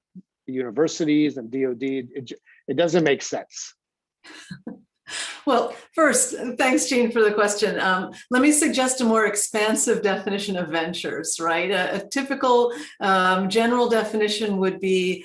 universities and DoD? It doesn't make sense. Well, first, thanks, Jean, for the question. Let me suggest a more expansive definition of ventures, right? A typical general definition would be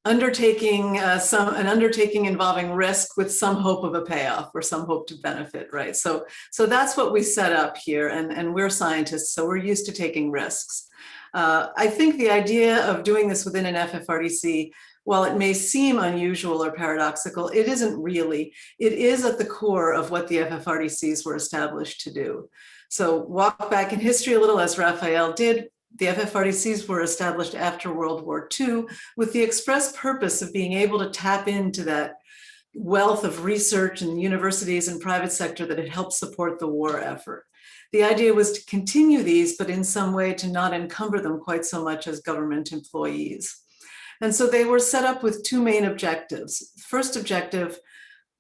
undertaking an undertaking involving risk with some hope of a payoff or some hope to benefit, right? So that's what we set up here, and we're scientists, so we're used to taking risks. I think the idea of doing this within an FFRDC, while it may seem unusual or paradoxical, it isn't really. It is at the core of what the FFRDCs were established to do. So walk back in history a little, as Raphael did. The FFRDCs were established after World War II with the express purpose of being able to tap into that wealth of research in universities and private sector that had helped support the war effort. The idea was to continue these, but in some way to not encumber them quite so much as government employees. And so they were set up with two main objectives. First objective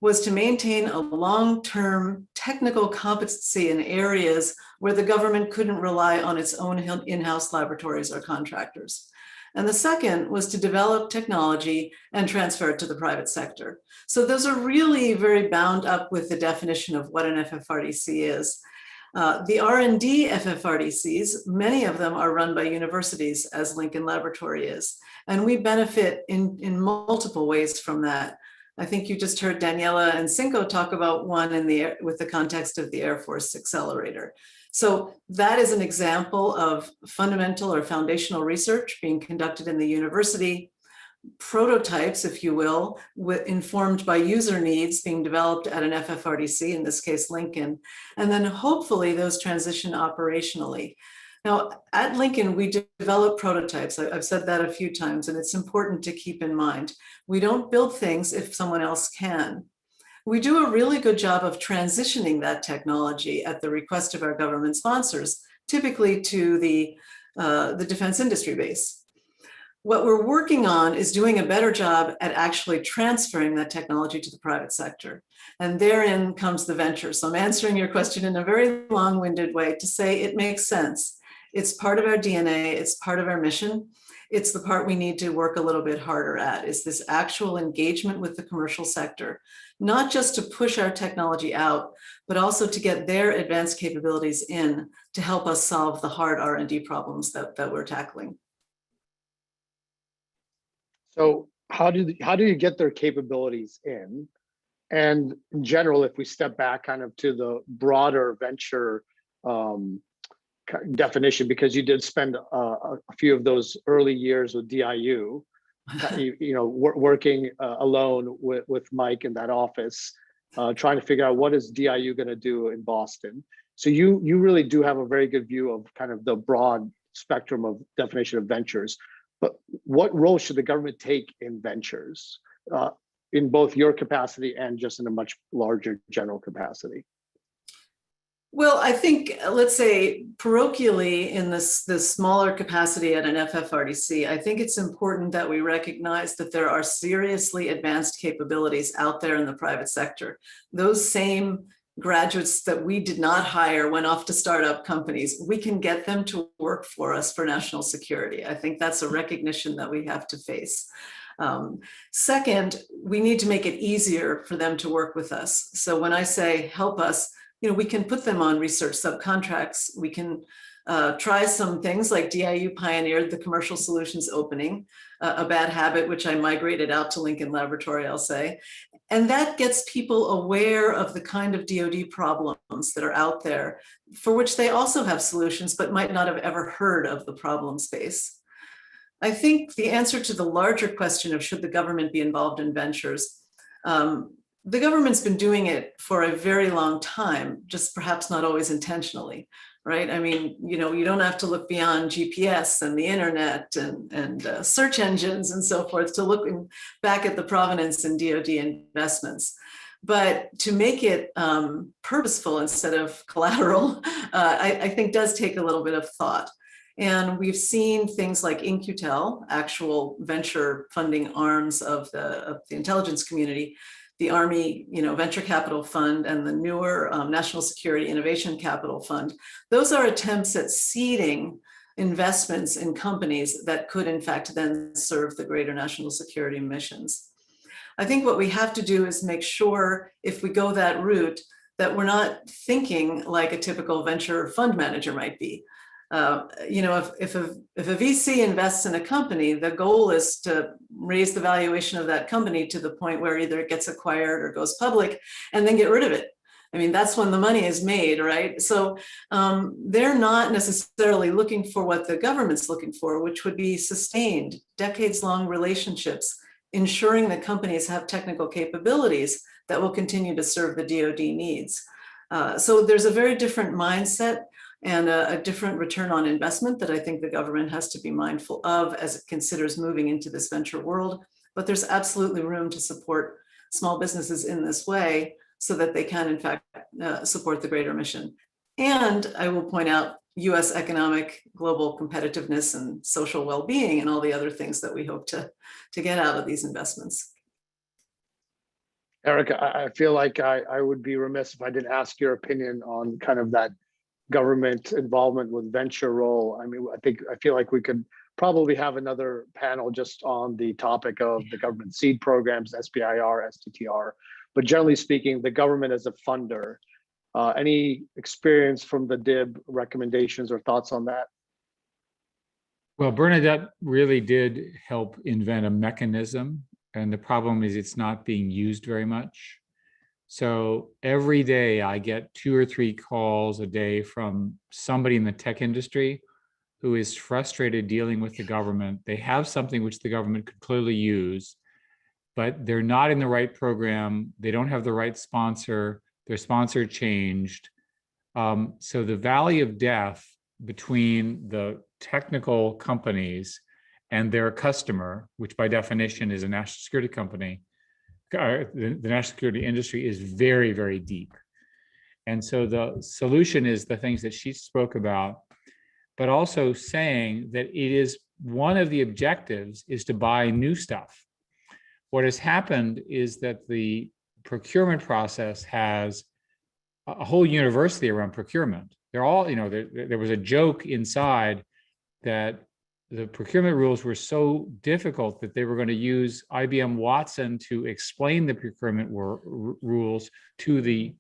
was to maintain a long-term technical competency in areas where the government couldn't rely on its own in-house laboratories or contractors. And the second was to develop technology and transfer it to the private sector. So those are really very bound up with the definition of what an FFRDC is. The R&D FFRDCs, many of them are run by universities, as Lincoln Laboratory is, and we benefit in multiple ways from that. I think you just heard Daniela and Cinco talk about one with the context of the Air Force Accelerator. So that is an example of fundamental or foundational research being conducted in the university, prototypes, if you will, informed by user needs being developed at an FFRDC, in this case, Lincoln, and then hopefully those transition operationally. Now, at Lincoln, we develop prototypes. I've said that a few times, and it's important to keep in mind. We don't build things if someone else can. We do a really good job of transitioning that technology at the request of our government sponsors, typically to the defense industry base. What we're working on is doing a better job at actually transferring that technology to the private sector. And therein comes the venture. So I'm answering your question in a very long-winded way to say it makes sense. It's part of our DNA, it's part of our mission. It's the part we need to work a little bit harder at, is this actual engagement with the commercial sector, not just to push our technology out, but also to get their advanced capabilities in to help us solve the hard R&D problems that we're tackling. So how do you get their capabilities in? And in general, if we step back kind of to the broader venture definition, because you did spend a few of those early years with DIU, working alone with Mike in that office, trying to figure out what is DIU going to do in Boston. So you really do have a very good view of kind of the broad spectrum of definition of ventures. But what role should the government take in ventures, in both your capacity and just in a much larger general capacity? Well, I think, let's say parochially in this smaller capacity at an FFRDC, I think it's important that we recognize that there are seriously advanced capabilities out there in the private sector. Those same graduates that we did not hire went off to start up companies. We can get them to work for us for national security. I think that's a recognition that we have to face. Second, we need to make it easier for them to work with us. So when I say help us, we can put them on research subcontracts. We can try some things like DIU pioneered the commercial solutions opening, a bad habit, which I migrated out to Lincoln Laboratory, I'll say. And that gets people aware of the kind of DoD problems that are out there, for which they also have solutions, but might not have ever heard of the problem space. I think the answer to the larger question of should the government be involved in ventures, the government's been doing it for a very long time, just perhaps not always intentionally, right? I mean, you don't have to look beyond GPS and the internet and search engines and so forth to look back at the provenance in DoD investments. But to make it purposeful instead of collateral, I think does take a little bit of thought. And we've seen things like In-Q-Tel, actual venture funding arms of the intelligence community, the Army, Venture Capital Fund, and the newer National Security Innovation Capital Fund. Those are attempts at seeding investments in companies that could, in fact, then serve the greater national security missions. I think what we have to do is make sure if we go that route, that we're not thinking like a typical venture fund manager might be. If a VC invests in a company, the goal is to raise the valuation of that company to the point where either it gets acquired or goes public and then get rid of it. I mean, that's when the money is made, right? So they're not necessarily looking for what the government's looking for, which would be sustained, decades-long relationships, ensuring that companies have technical capabilities that will continue to serve the DoD needs. So there's a very different mindset and a different return on investment that I think the government has to be mindful of as it considers moving into this venture world. But there's absolutely room to support small businesses in this way so that they can, in fact, support the greater mission. And I will point out US economic global competitiveness and social well-being and all the other things that we hope to get out of these investments. Erica, I feel like I would be remiss if I didn't ask your opinion on kind of that government involvement with venture role. I mean, I feel like we could probably have another panel just on the topic of the government seed programs, SBIR, STTR, but generally speaking, the government as a funder. Any experience from the DIB recommendations or thoughts on that? Well, Bernadette really did help invent a mechanism, and the problem is it's not being used very much. So every day I get 2 or 3 calls a day from somebody in the tech industry who is frustrated dealing with the government. They have something which the government could clearly use, but they're not in the right program. They don't have the right sponsor. Their sponsor changed. So the valley of death between the technical companies and their customer, which by definition is a national security company, the national security industry, is very, very deep. And so the solution is the things that she spoke about, but also saying that it is one of the objectives is to buy new stuff. What has happened is that the procurement process has a whole university around procurement. They're all, there was a joke inside that the procurement rules were so difficult that they were going to use IBM Watson to explain the procurement rules to the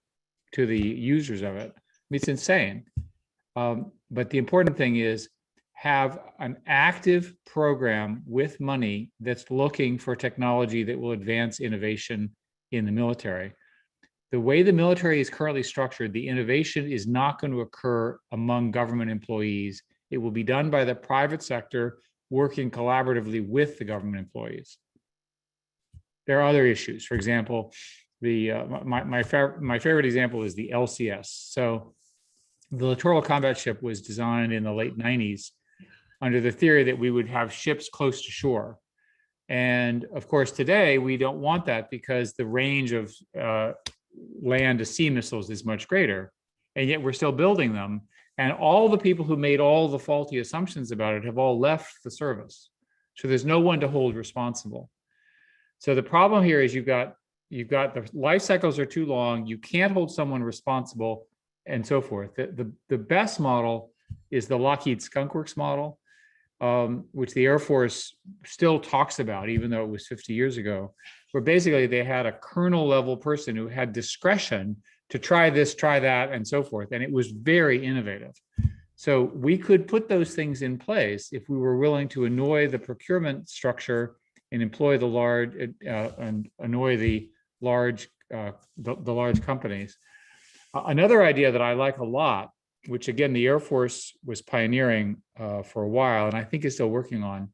users of it. I mean, it's insane. But the important thing is have an active program with money that's looking for technology that will advance innovation in the military. The way the military is currently structured, the innovation is not going to occur among government employees. It will be done by the private sector working collaboratively with the government employees. There are other issues. For example, my favorite example is the LCS. So the littoral combat ship was designed in the late 90s under the theory that we would have ships close to shore. And of course, today we don't want that because the range of land to sea missiles is much greater. And yet we're still building them. And all the people who made all the faulty assumptions about it have all left the service. So there's no one to hold responsible. So the problem here is you've got the life cycles are too long. You can't hold someone responsible and so forth. The best model is the Lockheed Skunk Works model, which the Air Force still talks about, even though it was 50 years ago, where basically they had a colonel level person who had discretion to try this, try that, and so forth. And it was very innovative. So we could put those things in place if we were willing to annoy the procurement structure and employ the large and annoy the large companies. Another idea that I like a lot, which again, the Air Force was pioneering for a while, and I think is still working on,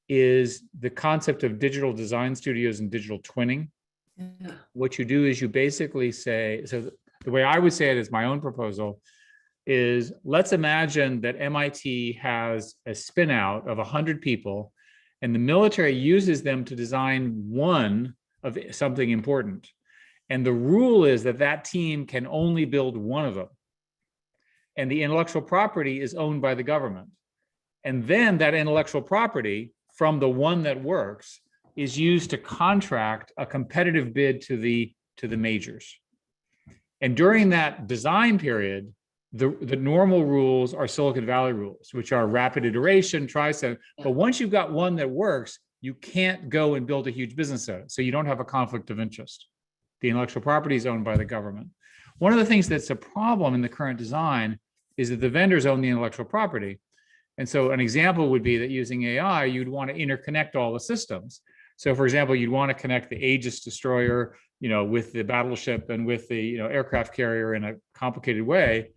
is the concept of digital design studios and digital twinning. Yeah. What you do is you basically say, so the way I would say it is my own proposal is, let's imagine that MIT has a spin out of 100 people and the military uses them to design one of something important. And the rule is that that team can only build one of them. And the intellectual property is owned by the government. And then that intellectual property from the one that works is used to contract a competitive bid to the majors. And during that design period, the normal rules are Silicon Valley rules, which are rapid iteration, try-set. But once you've got one that works, you can't go and build a huge business at it. So you don't have a conflict of interest. The intellectual property is owned by the government. One of the things that's a problem in the current design is that the vendors own the intellectual property. And so an example would be that using AI, you'd want to interconnect all the systems. So for example, you'd want to connect the Aegis destroyer, with the battleship and with the, aircraft carrier in a complicated way.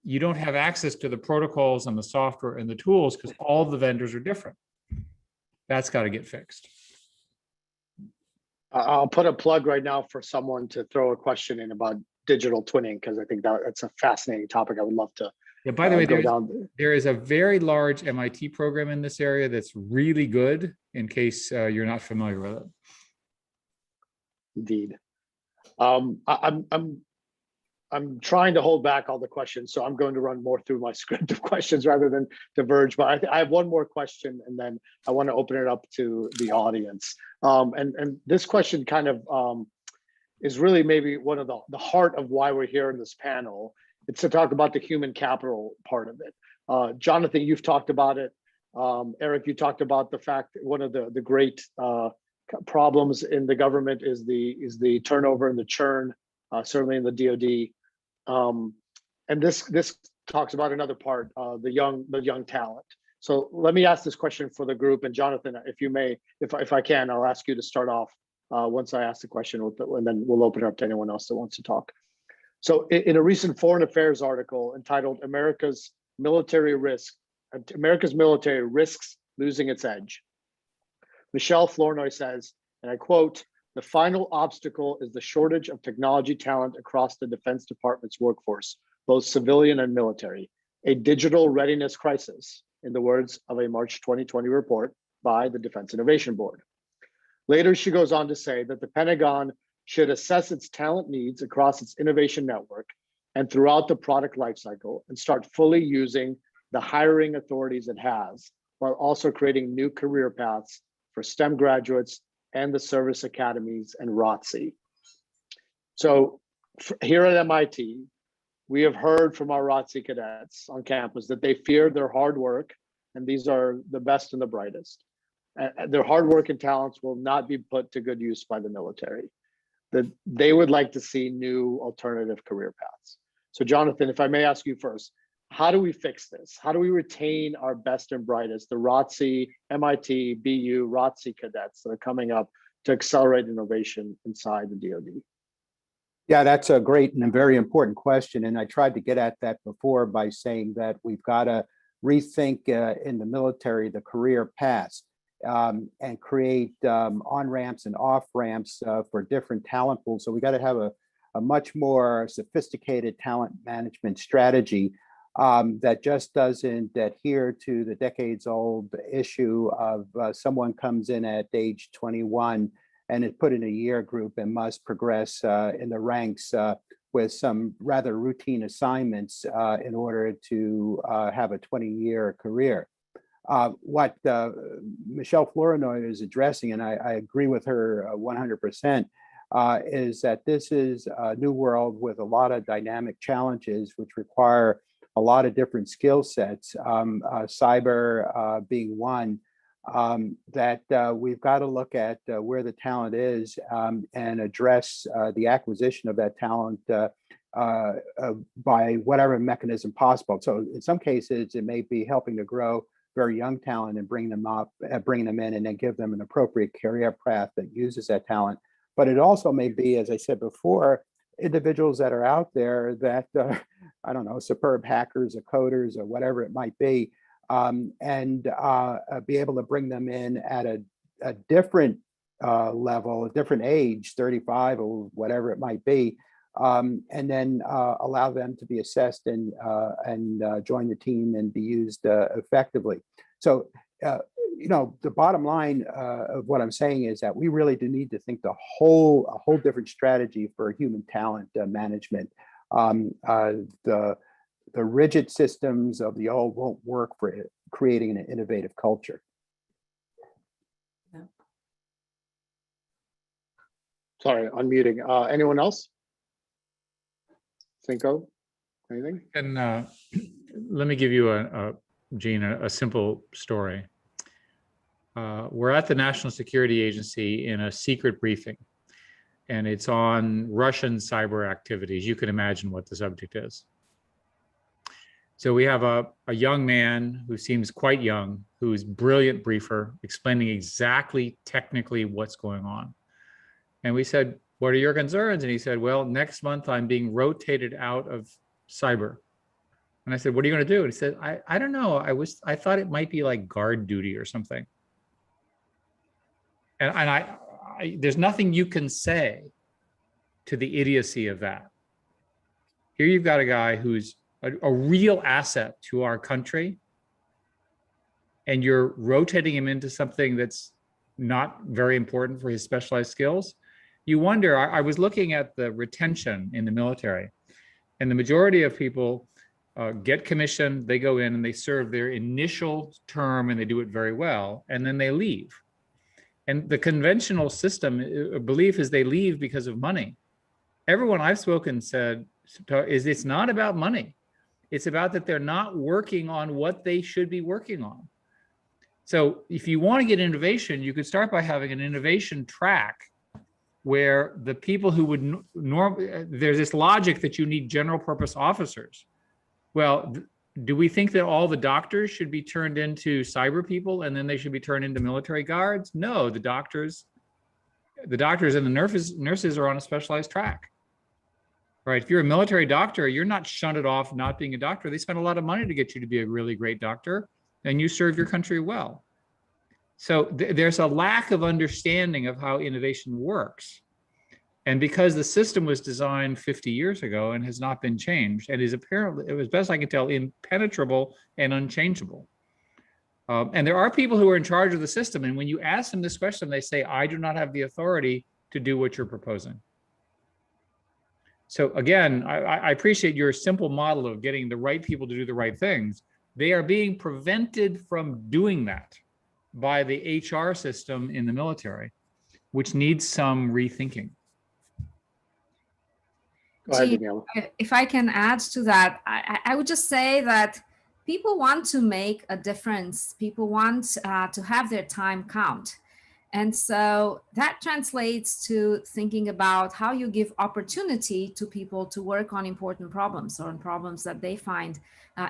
You don't have access to the protocols and the software and the tools because all the vendors are different. That's got to get fixed. I'll put a plug right now for someone to throw a question in about digital twinning, because I think that's a fascinating topic. I would love to. Yeah, by the way, go down. there is a very large MIT program in this area that's really good, in case you're not familiar with it. Indeed. I'm trying to hold back all the questions, so I'm going to run more through my script of questions rather than diverge. But I have one more question, and then I want to open it up to the audience. And this question kind of is really maybe one of the heart of why we're here in this panel. It's to talk about the human capital part of it. Jonathan, you've talked about it. Eric, you talked about the fact that one of the great problems in the government is the turnover and the churn, certainly in the DoD. And this talks about another part, the young talent. So let me ask this question for the group, and Jonathan, if you may, if I can, I'll ask you to start off once I ask the question, and then we'll open it up to anyone else that wants to talk. So in a recent Foreign Affairs article entitled America's Military Risks Losing Its Edge, Michelle Flournoy says, and I quote, "The final obstacle is the shortage of technology talent across the Defense Department's workforce, both civilian and military, a digital readiness crisis," in the words of a March 2020 report by the Defense Innovation Board. Later, she goes on to say that the Pentagon should assess its talent needs across its innovation network and throughout the product lifecycle and start fully using the hiring authorities it has, while also creating new career paths for STEM graduates and the service academies and ROTC. So here at MIT, we have heard from our ROTC cadets on campus that they fear their hard work, and these are the best and the brightest. Their hard work and talents will not be put to good use by the military. That they would like to see new alternative career paths. So Jonathan, if I may ask you first, how do we fix this? How do we retain our best and brightest, the ROTC, MIT, BU, ROTC cadets that are coming up to accelerate innovation inside the DoD? Yeah, that's a great and a very important question. And I tried to get at that before by saying that we've got to rethink in the military the career paths and create on-ramps and off-ramps for different talent pools. So we got to have a much more sophisticated talent management strategy that just doesn't adhere to the decades-old issue of someone comes in at age 21 and is put in a year group and must progress in the ranks with some rather routine assignments in order to have a 20-year career. What Michelle Flournoy is addressing, and I agree with her 100%, is that this is a new world with a lot of dynamic challenges which require a lot of different skill sets, cyber being one, that we've got to look at where the talent is and address the acquisition of that talent by whatever mechanism possible. So in some cases, it may be helping to grow very young talent and bring them up, bring them in, and then give them an appropriate career path that uses that talent. But it also may be, as I said before, individuals that are out there that, I don't know, superb hackers or coders or whatever it might be, and be able to bring them in at a different level, a different age, 35 or whatever it might be, and then allow them to be assessed and join the team and be used effectively. So, the bottom line of what I'm saying is that we really do need to think a whole different strategy for human talent management. The rigid systems of the old won't work for creating an innovative culture. Yeah. Sorry, unmuting. Anyone else? Cinco, anything? And let me give you, Gene, a simple story. we're at the National Security Agency in a secret briefing, and it's on Russian cyber activities. You can imagine what the subject is. So we have a young man who seems quite young, who's brilliant briefer, explaining exactly technically what's going on. And we said, what are your concerns? And he said, well, next month I'm being rotated out of cyber. And I said, what are you going to do? And he said, I don't know. I thought it might be like guard duty or something. And there's nothing you can say to the idiocy of that. Here you've got a guy who's a real asset to our country, and you're rotating him into something that's not very important for his specialized skills. You wonder, I was looking at the retention in the military, and the majority of people get commissioned, they go in and they serve their initial term and they do it very well, and then they leave. And the conventional system, belief is they leave because of money. Everyone I've spoken said is it's not about money. It's about that they're not working on what they should be working on. So if you want to get innovation, you could start by having an innovation track where the people who would there's this logic that you need general purpose officers. Well, do we think that all the doctors should be turned into cyber people and then they should be turned into military guards? No, the doctors and the nurses are on a specialized track. Right? If you're a military doctor, you're not shunted off not being a doctor. They spend a lot of money to get you to be a really great doctor, and you serve your country well. So there's a lack of understanding of how innovation works. And because the system was designed 50 years ago and has not been changed, and is apparently, as best I can tell, impenetrable and unchangeable. And there are people who are in charge of the system, and when you ask them this question, they say, I do not have the authority to do what you're proposing. So again, I appreciate your simple model of getting the right people to do the right things. They are being prevented from doing that by the HR system in the military, which needs some rethinking. Go ahead, Gee, Daniela. if I can add to that, I would just say that people want to make a difference. People want to have their time count. And so that translates to thinking about how you give opportunity to people to work on important problems or on problems that they find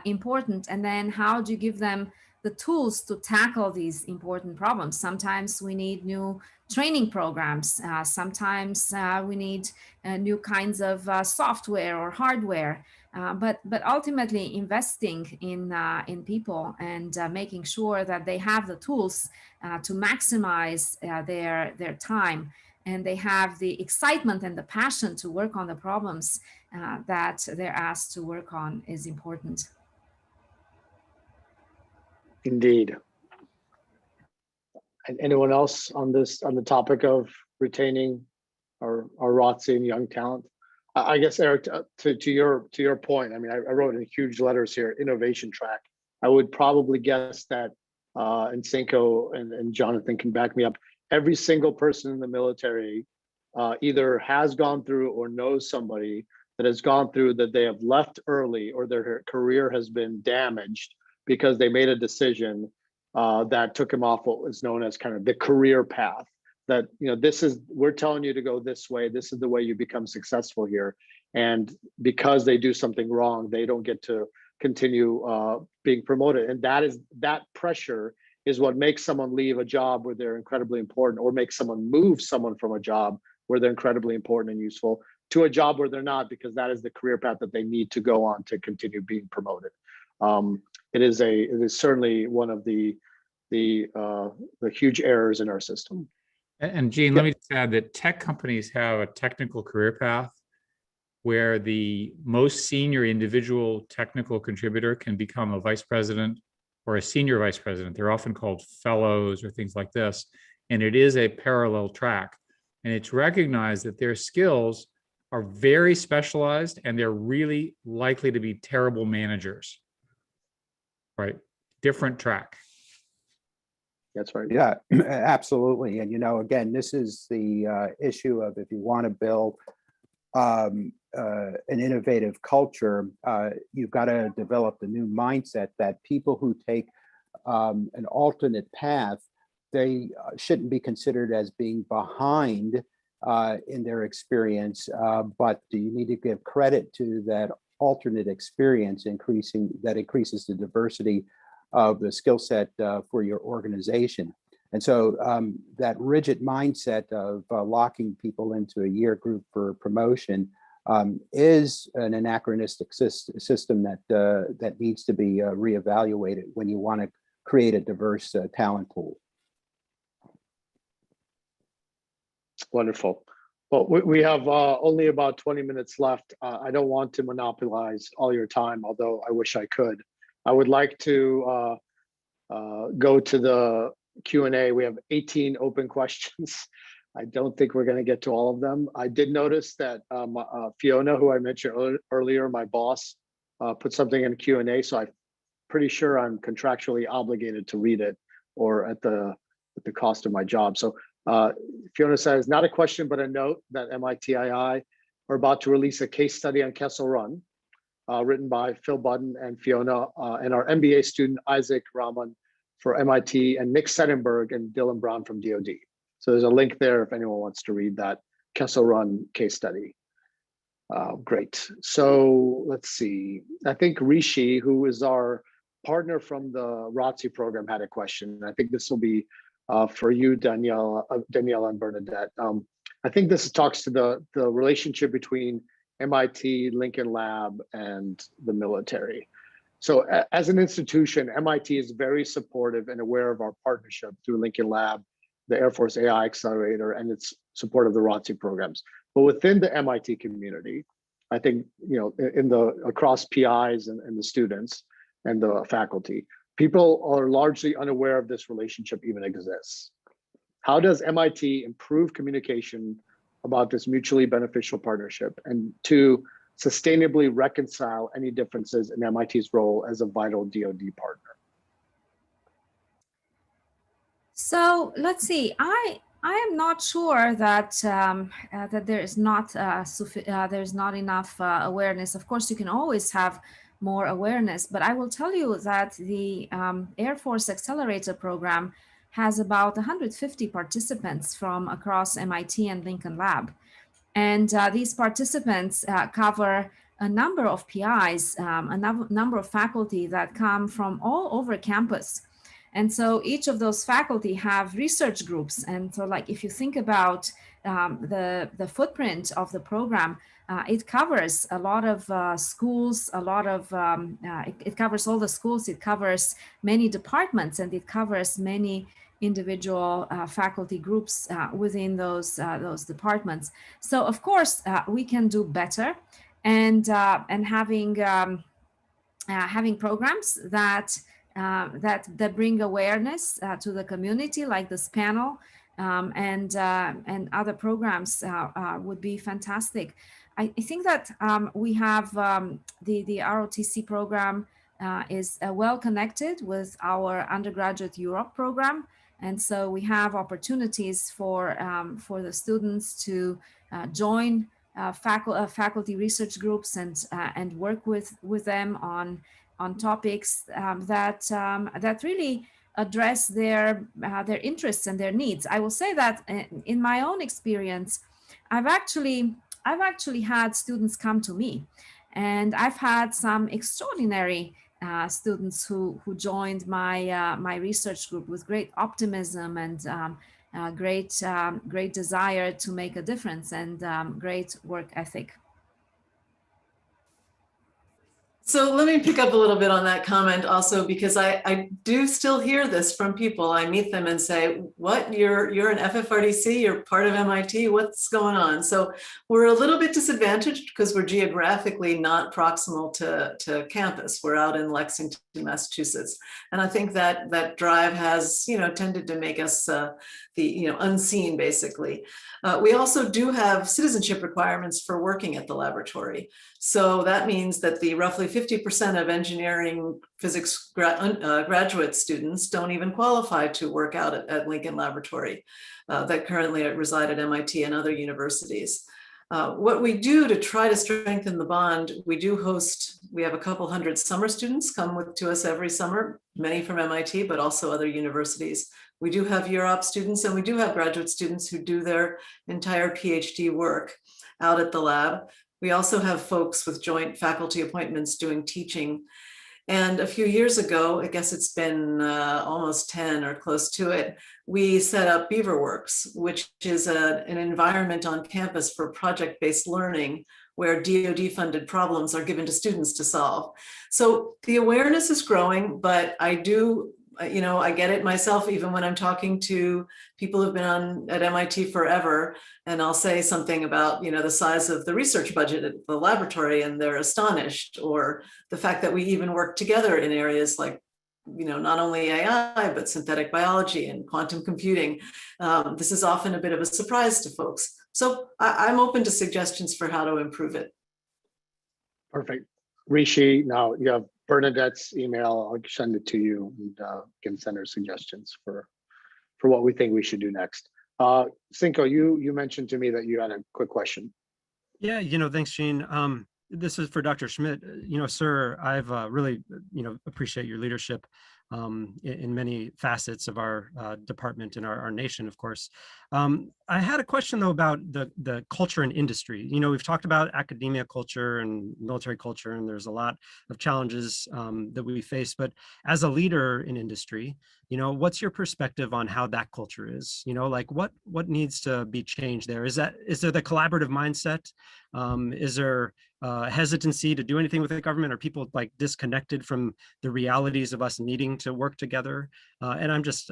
important. And then how do you give them the tools to tackle these important problems? Sometimes we need new training programs. Sometimes we need new kinds of software or hardware. But ultimately investing in people and making sure that they have the tools to maximize their time, and they have the excitement and the passion to work on the problems that they're asked to work on is important. Indeed. And anyone else on the topic of retaining our ROTC and young talent? I guess, Eric, to your point, I mean, I wrote in huge letters here, innovation track. I would probably guess that, and Cinco and Jonathan can back me up, every single person in the military either has gone through or knows somebody that has gone through that they have left early or their career has been damaged because they made a decision that took him off what was known as kind of the career path. That, you know, we're telling you to go this way. This is the way you become successful here. And because they do something wrong, they don't get to continue being promoted. And that pressure is what makes someone leave a job where they're incredibly important, or makes someone move someone from a job where they're incredibly important and useful to a job where they're not, because that is the career path that they need to go on to continue being promoted. It is certainly one of the huge errors in our system. And Gene, let me just add that tech companies have a technical career path where the most senior individual technical contributor can become a vice president or a senior vice president. They're often called fellows or things like this. And it is a parallel track. And it's recognized that their skills are very specialized and they're really likely to be terrible managers. Right? Different track. That's right. Yeah, absolutely. And, you know, again, this is the issue of, if you want to build an innovative culture, you've got to develop the new mindset that people who take an alternate path they shouldn't be considered as being behind in their experience, but you need to give credit to that alternate experience that increases the diversity of the skill set for your organization. And so that rigid mindset of locking people into a year group for promotion is an anachronistic system that needs to be reevaluated when you want to create a diverse talent pool. Wonderful. Well, we have only about 20 minutes left. I don't want to monopolize all your time, although I wish I could. I would like to go to the Q&A. We have 18 open questions. I don't think we're going to get to all of them. I did notice that Fiona, who I mentioned earlier, my boss, put something in Q&A, so I'm pretty sure I'm contractually obligated to read it, or at the cost of my job. So Fiona says, not a question, but a note that MITII are about to release a case study on Kessel Run, written by Phil Budden and Fiona, and our MBA student, Isaac Rahman for MIT, and Nick Settenberg and Dylan Brown from DOD. So there's a link there if anyone wants to read that Kessel Run case study. Great. So let's see. I think Rishi, who is our partner from the ROTC program, had a question. I think this will be for you, Danielle and Bernadette. I think this talks to the relationship between MIT, Lincoln Lab, and the military. So as an institution, MIT is very supportive and aware of our partnership through Lincoln Lab, the Air Force Ai Accelerator, and its support of the ROTC programs. But within the MIT community, I think, across PIs and the students and the faculty, people are largely unaware of this relationship even exists. How does MIT improve communication about this mutually beneficial partnership, and to sustainably reconcile any differences in MIT's role as a vital DoD partner? So let's see. I am not sure that that there is not there's not enough awareness. Of course, you can always have more awareness, but I will tell you that the Air Force Accelerator program has about 150 participants from across MIT and Lincoln Lab. And these participants cover a number of PIs, a number of faculty that come from all over campus. And so each of those faculty have research groups. And so, like, if you think about the footprint of the program, it covers a lot of schools, it covers all the schools, it covers many departments, and it covers many individual faculty groups within those departments. So of course we can do better, and having programs that bring awareness to the community, like this panel, and other programs would be fantastic. I think that we have the ROTC program is well connected with our undergraduate Europe program. And so we have opportunities for the students to join faculty research groups and work with them on topics that really address their interests and their needs. I will say that in my own experience, I've actually had students come to me, and I've had some extraordinary students who joined my research group with great optimism and great desire to make a difference, and great work ethic. So let me pick up a little bit on that comment also, because I do still hear this from people. I meet them and say, what, you're an FFRDC, you're part of MIT, what's going on? So we're a little bit disadvantaged because we're geographically not proximal to campus. We're out in Lexington, Massachusetts. And I think that drive has, tended to make us unseen, basically. We also do have citizenship requirements for working at the laboratory. So that means that the roughly 50% of engineering physics graduate students don't even qualify to work out at Lincoln Laboratory that currently reside at MIT and other universities. What we do to try to strengthen the bond, we have a couple hundred summer students come to us every summer, many from MIT, but also other universities We do have year op students, and we do have graduate students who do their entire PhD work out at the lab. We also have folks with joint faculty appointments doing teaching. And a few years ago, I guess it's been almost 10 or close to it, we set up Beaverworks, which is an environment on campus for project-based learning where DoD-funded problems are given to students to solve. So the awareness is growing, but I do, I get it myself, even when I'm talking to people who've been at MIT forever, and I'll say something about, the size of the research budget at the laboratory, and they're astonished, or the fact that we even work together in areas like, not only AI, but synthetic biology and quantum computing. This is often a bit of a surprise to folks. So I'm open to suggestions for how to improve it. Perfect. Rishi, now you have Bernadette's email. I'll send it to you and can send her suggestions for what we think we should do next. Cinco, you mentioned to me that you had a quick question. Yeah, thanks, Gene. This is for Dr. Schmidt. Sir, I've really, appreciate your leadership in many facets of our department and our nation, of course. I had a question though about the culture and industry. We've talked about academia culture and military culture, and there's a lot of challenges that we face. But as a leader in industry, what's your perspective on how that culture is? Like what needs to be changed there? Is there the collaborative mindset? Is there hesitancy to do anything with the government? Are people like disconnected from the realities of us needing to work together? And I'm just,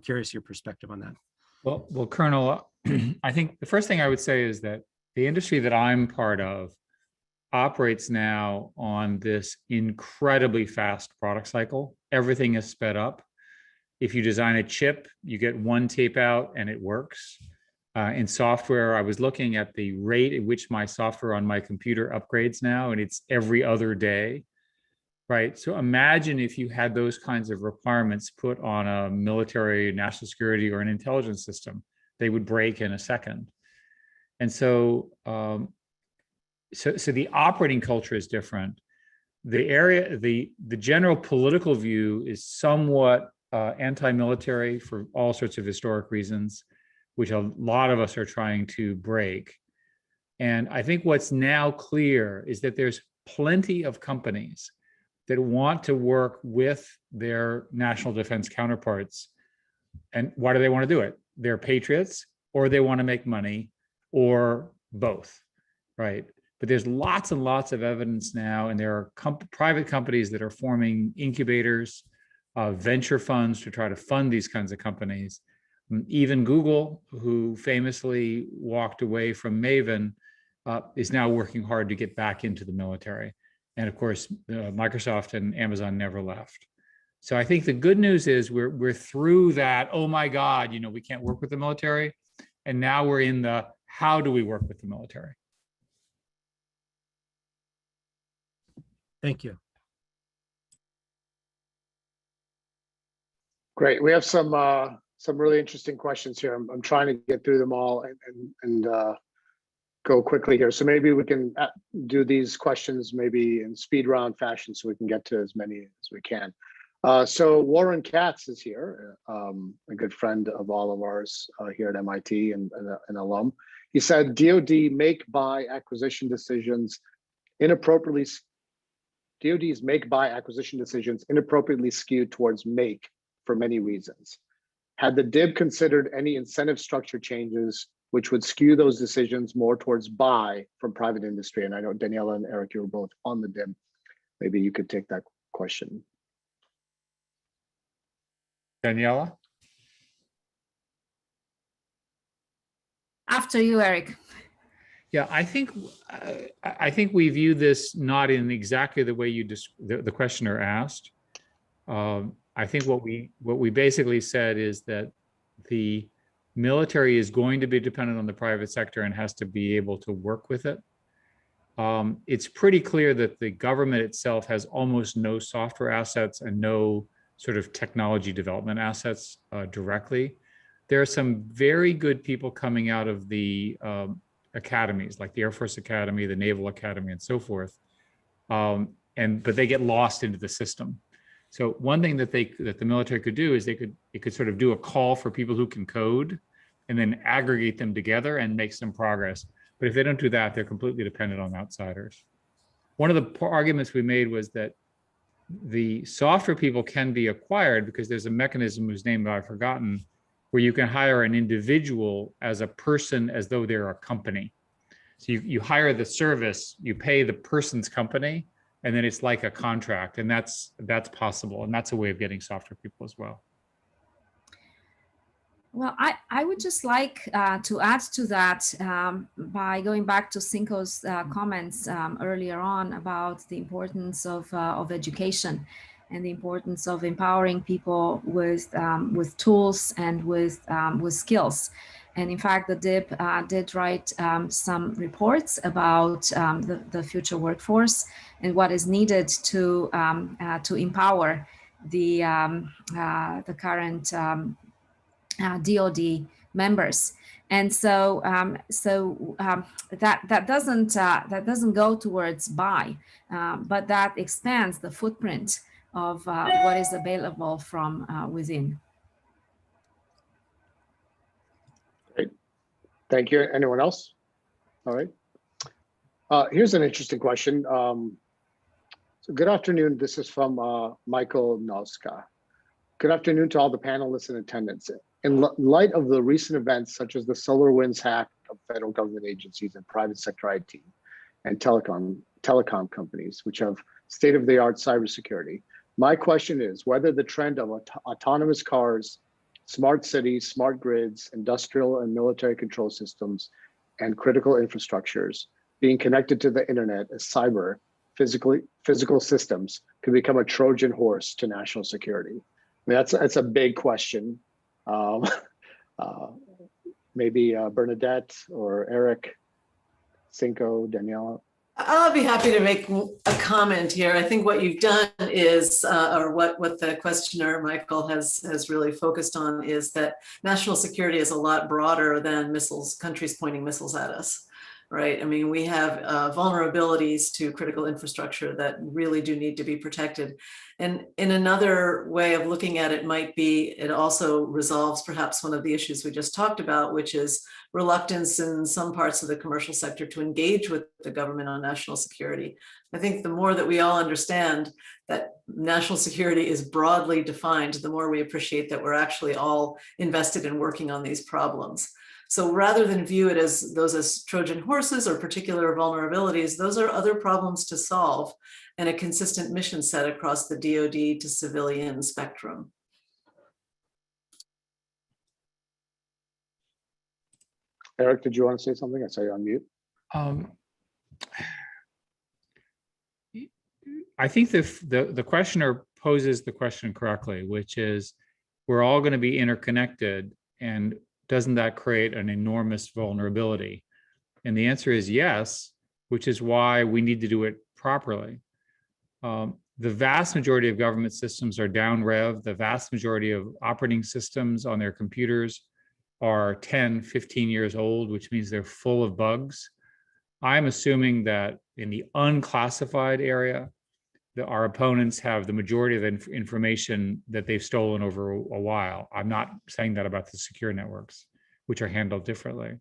curious your perspective on that. Well, Colonel, I think the first thing I would say is that the industry that I'm part of operates now on this incredibly fast product cycle. Everything is sped up. If you design a chip, you get one tape out and it works. In software, I was looking at the rate at which my software on my computer upgrades now, and it's every other day, right? So imagine if you had those kinds of requirements put on a military, national security, or an intelligence system. They would break in a second. And so, so the operating culture is different. The general political view is somewhat anti-military for all sorts of historic reasons, which a lot of us are trying to break. And I think what's now clear is that there's plenty of companies that want to work with their national defense counterparts. And why do they want to do it? They're patriots, or they want to make money, or both, right? But there's lots and lots of evidence now, and there are private companies that are forming incubators, venture funds to try to fund these kinds of companies. Even Google, who famously walked away from Maven, is now working hard to get back into the military. And of course, Microsoft and Amazon never left. So I think the good news is we're through that, oh my God, we can't work with the military. And now we're in the, how do we work with the military? Thank you. Great. We have some really interesting questions here. I'm trying to get through them all and go quickly here. So maybe we can do these questions maybe in speed round fashion so we can get to as many as we can. So Warren Katz is here, a good friend of all of ours here at MIT and an alum. He said, DoD's make-buy acquisition decisions inappropriately skewed towards make for many reasons. Had the DIB considered any incentive structure changes which would skew those decisions more towards buy from private industry? And I know Daniela and Eric, you were both on the DIB. Maybe you could take that question. Daniela? After you, Eric. Yeah, I think we view this not in exactly the way the questioner asked. I think what we basically said is that the military is going to be dependent on the private sector and has to be able to work with it. It's pretty clear that the government itself has almost no software assets and no sort of technology development assets directly. There are some very good people coming out of the academies, like the Air Force Academy, the Naval Academy, and so forth. But they get lost into the system. So one thing that the military could do is it could sort of do a call for people who can code and then aggregate them together and make some progress. But if they don't do that, they're completely dependent on outsiders. One of the arguments we made was that the software people can be acquired because there's a mechanism whose name I've forgotten, where you can hire an individual as a person as though they're a company. So you hire the service, you pay the person's company, and then it's like a contract, and that's possible, and that's a way of getting software people as well. Well, I would just like to add to that by going back to Cinco's comments earlier on about the importance of education and the importance of empowering people with tools and with skills. And in fact, the DIB did write some reports about the future workforce and what is needed to empower the current DoD members. And so that doesn't go towards buy, but that expands the footprint of what is available from within. Great. Thank you. Anyone else? All right. Here's an interesting question. So good afternoon. This is from Michael Noska. Good afternoon to all the panelists in attendance. In light of the recent events, such as the SolarWinds hack of federal government agencies and private sector IT and telecom companies, which have state-of-the-art cybersecurity, my question is whether the trend of autonomous cars, smart cities, smart grids, industrial and military control systems, and critical infrastructures being connected to the internet as cyber physical systems could become a Trojan horse to national security. I mean, that's a big question. Maybe Bernadette or Eric, Cinco, Daniela. I'll be happy to make a comment here. I think what you've done is, or what the questioner, Michael, has really focused on is that national security is a lot broader than missiles, countries pointing missiles at us, right? I mean, we have vulnerabilities to critical infrastructure that really do need to be protected. And in another way of looking at it might be, it also resolves perhaps one of the issues we just talked about, which is reluctance in some parts of the commercial sector to engage with the government on national security. I think the more that we all understand that national security is broadly defined, the more we appreciate that we're actually all invested in working on these problems. So rather than view it as those as Trojan horses or particular vulnerabilities, those are other problems to solve and a consistent mission set across the DoD to civilian spectrum. Eric, did you want to say something? I saw you on mute. I think the questioner poses the question correctly, which is, we're all going to be interconnected, and doesn't that create an enormous vulnerability? And the answer is yes, which is why we need to do it properly. The vast majority of government systems are down rev. The vast majority of operating systems on their computers are 10, 15 years old, which means they're full of bugs. I'm assuming that in the unclassified area, our opponents have the majority of the information that they've stolen over a while. I'm not saying that about the secure networks, which are handled differently.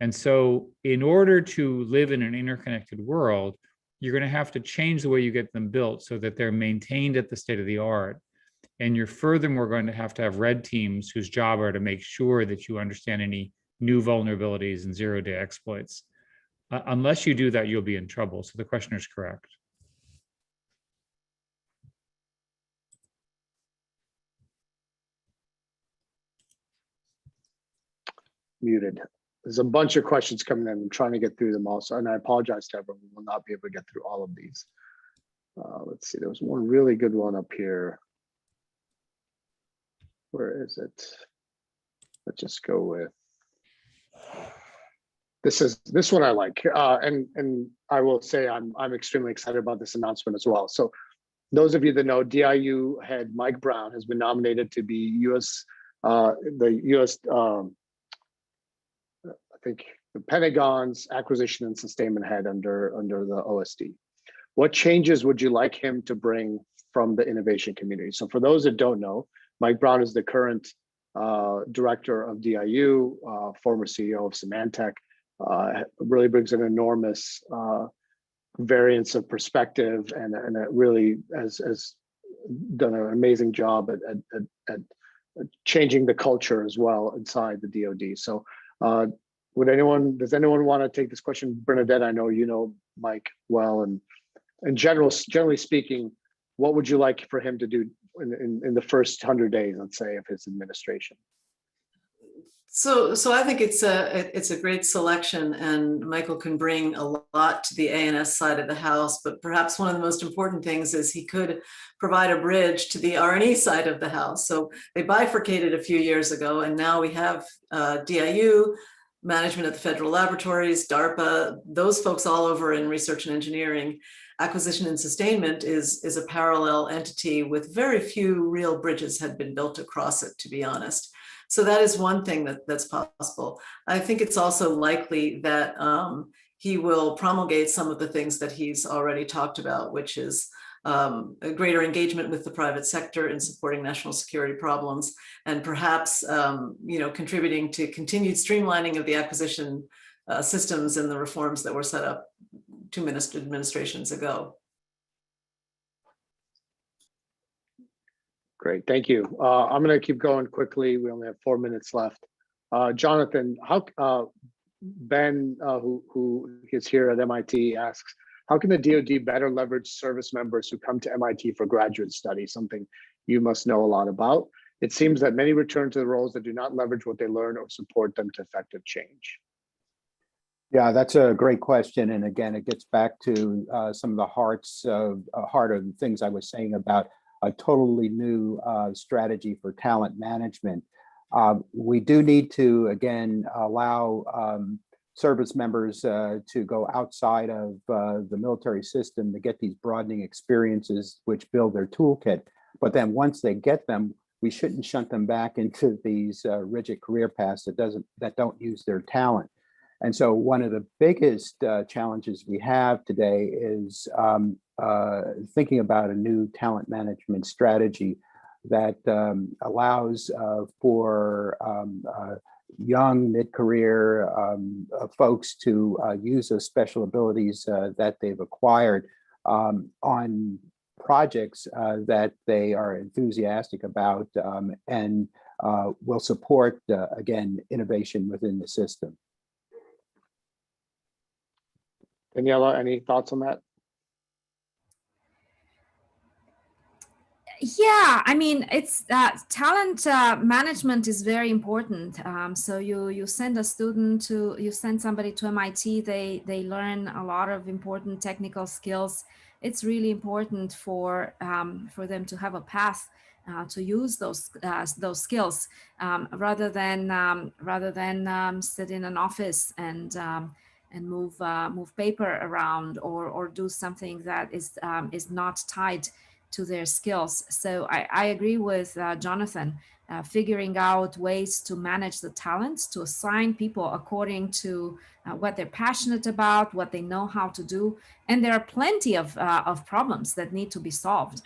And so in order to live in an interconnected world, you're going to have to change the way you get them built so that they're maintained at the state of the art. And you're furthermore going to have red teams whose job are to make sure that you understand any new vulnerabilities and zero-day exploits. Unless you do that, you'll be in trouble. So the questioner is correct. Muted. There's a bunch of questions coming in. I'm trying to get through them also, and I apologize to everyone. We will not be able to get through all of these. Let's see. There was one really good one up here. Where is it? Let's just go with this one I like, and I will say I'm extremely excited about this announcement as well. So, those of you that know, DIU head Mike Brown has been nominated to be the U.S. I think the Pentagon's acquisition and sustainment head under the OSD. What changes would you like him to bring from the innovation community. So for those that don't know, Mike Brown is the current director of DIU, former CEO of Symantec, really brings an enormous variance of perspective and it really has done an amazing job at changing the culture as well inside the DoD. So does anyone want to take this question? Bernadette, I know you know Mike well, and generally speaking, what would you like for him to do in the first 100 days, let's say, of his administration? So I think it's a great selection, and Michael can bring a lot to the A&S side of the house, but perhaps one of the most important things is he could provide a bridge to the R&E side of the house. So they bifurcated a few years ago, and now we have DIU, management at the federal laboratories, DARPA, those folks all over in research and engineering. Acquisition and sustainment is a parallel entity with very few real bridges had been built across it, to be honest. So that is one thing that's possible. I think it's also likely that he will promulgate some of the things that he's already talked about, which is a greater engagement with the private sector in supporting national security problems, and perhaps contributing to continued streamlining of the acquisition systems and the reforms that were set up 2 administrations ago. Great, thank you. I'm going to keep going quickly. We only have 4 minutes left. Jonathan, Ben, who is here at MIT, asks, how can the DoD better leverage service members who come to MIT for graduate study, something you must know a lot about? It seems that many return to the roles that do not leverage what they learn or support them to effective change. Yeah, that's a great question. And again, it gets back to some of the heart of the things I was saying about a totally new strategy for talent management. We do need to, again, allow service members to go outside of the military system to get these broadening experiences which build their toolkit. But then once they get them, we shouldn't shunt them back into these rigid career paths that don't use their talent. And so one of the biggest challenges we have today is thinking about a new talent management strategy that allows for young mid-career folks to use those special abilities that they've acquired on projects that they are enthusiastic about and will support, again, innovation within the system. Daniela, any thoughts on that? Yeah, I mean, it's talent management is very important. So you send a student you send somebody to MIT, they learn a lot of important technical skills. It's really important for them to have a path to use those skills rather than sit in an office and move paper around or do something that is not tied to their skills. So I agree with Jonathan, figuring out ways to manage the talents, to assign people according to what they're passionate about, what they know how to do. And there are plenty of problems that need to be solved,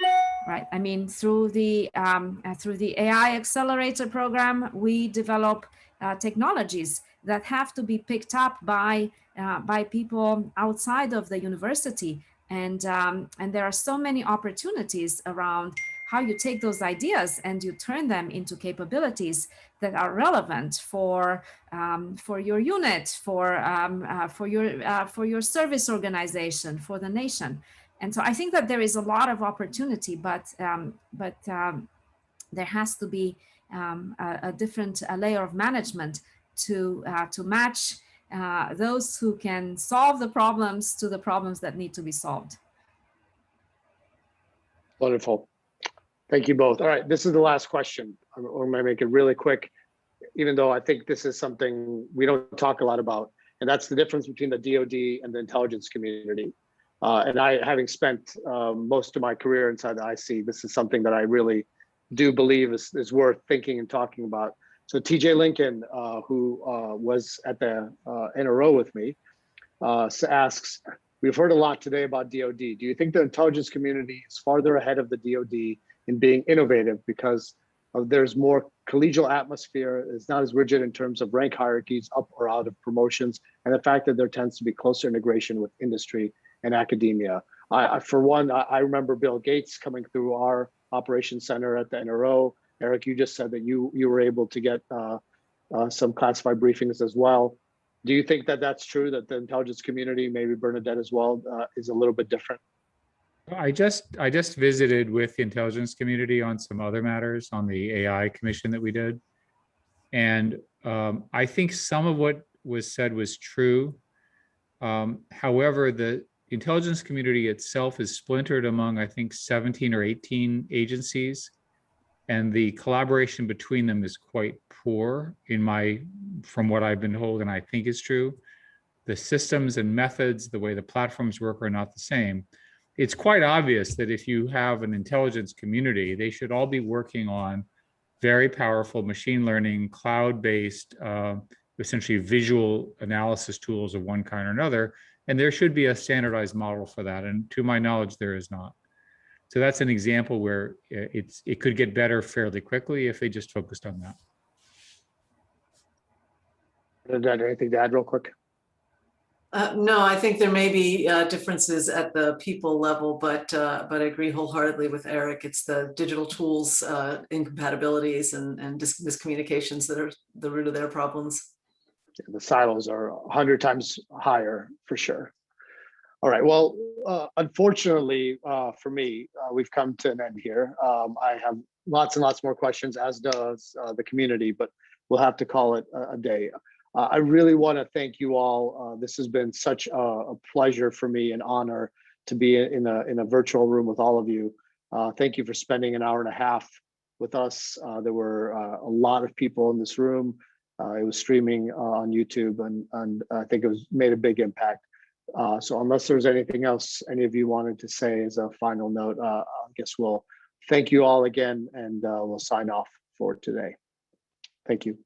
right? I mean, through the Ai Accelerator program, we develop technologies that have to be picked up by people outside of the university. And there are so many opportunities around how you take those ideas and you turn them into capabilities that are relevant for your unit, for your service organization, for the nation. And so I think that there is a lot of opportunity, but there has to be a different layer of management to match those who can solve the problems to the problems that need to be solved. Wonderful. Thank you both. All right, this is the last question. I'm going to make it really quick, even though I think this is something we don't talk a lot about, and that's the difference between the DoD and the intelligence community. And I, having spent most of my career inside the IC, this is something that I really do believe is worth thinking and talking about. So TJ Lincoln, who was at the NRO with me, asks, we've heard a lot today about DoD. Do you think the intelligence community is farther ahead of the DoD in being innovative because there's more collegial atmosphere, it's not as rigid in terms of rank hierarchies up or out of promotions, and the fact that there tends to be closer integration with industry and academia? For one, I remember Bill Gates coming through our operations center at the NRO. Eric, you just said that you were able to get some classified briefings as well. Do you think that that's true, that the intelligence community, maybe Bernadette as well, is a little bit different? I just visited with the intelligence community on some other matters on the AI commission that we did. And I think some of what was said was true. However, the intelligence community itself is splintered among, I think, 17 or 18 agencies. And the collaboration between them is quite poor from what I've been told, and I think is true. The systems and methods, the way the platforms work are not the same. It's quite obvious that if you have an intelligence community, they should all be working on very powerful machine learning, cloud-based, essentially visual analysis tools of one kind or another. And there should be a standardized model for that. And to my knowledge, there is not. So that's an example where it could get better fairly quickly if they just focused on that. Bernadette, anything to add real quick? No, I think there may be differences at the people level, but I agree wholeheartedly with Eric. It's the digital tools, incompatibilities and miscommunications that are the root of their problems. The silos are 100 times higher for sure. All right, well, unfortunately for me, we've come to an end here. I have lots and lots more questions, as does the community, but we'll have to call it a day. I really want to thank you all. This has been such a pleasure for me, an honor to be in a virtual room with all of you. Thank you for spending an hour and a half with us. There were a lot of people in this room. It was streaming on YouTube, and I think it made a big impact. So unless there's anything else any of you wanted to say as a final note, I guess we'll thank you all again, and we'll sign off for today. Thank you.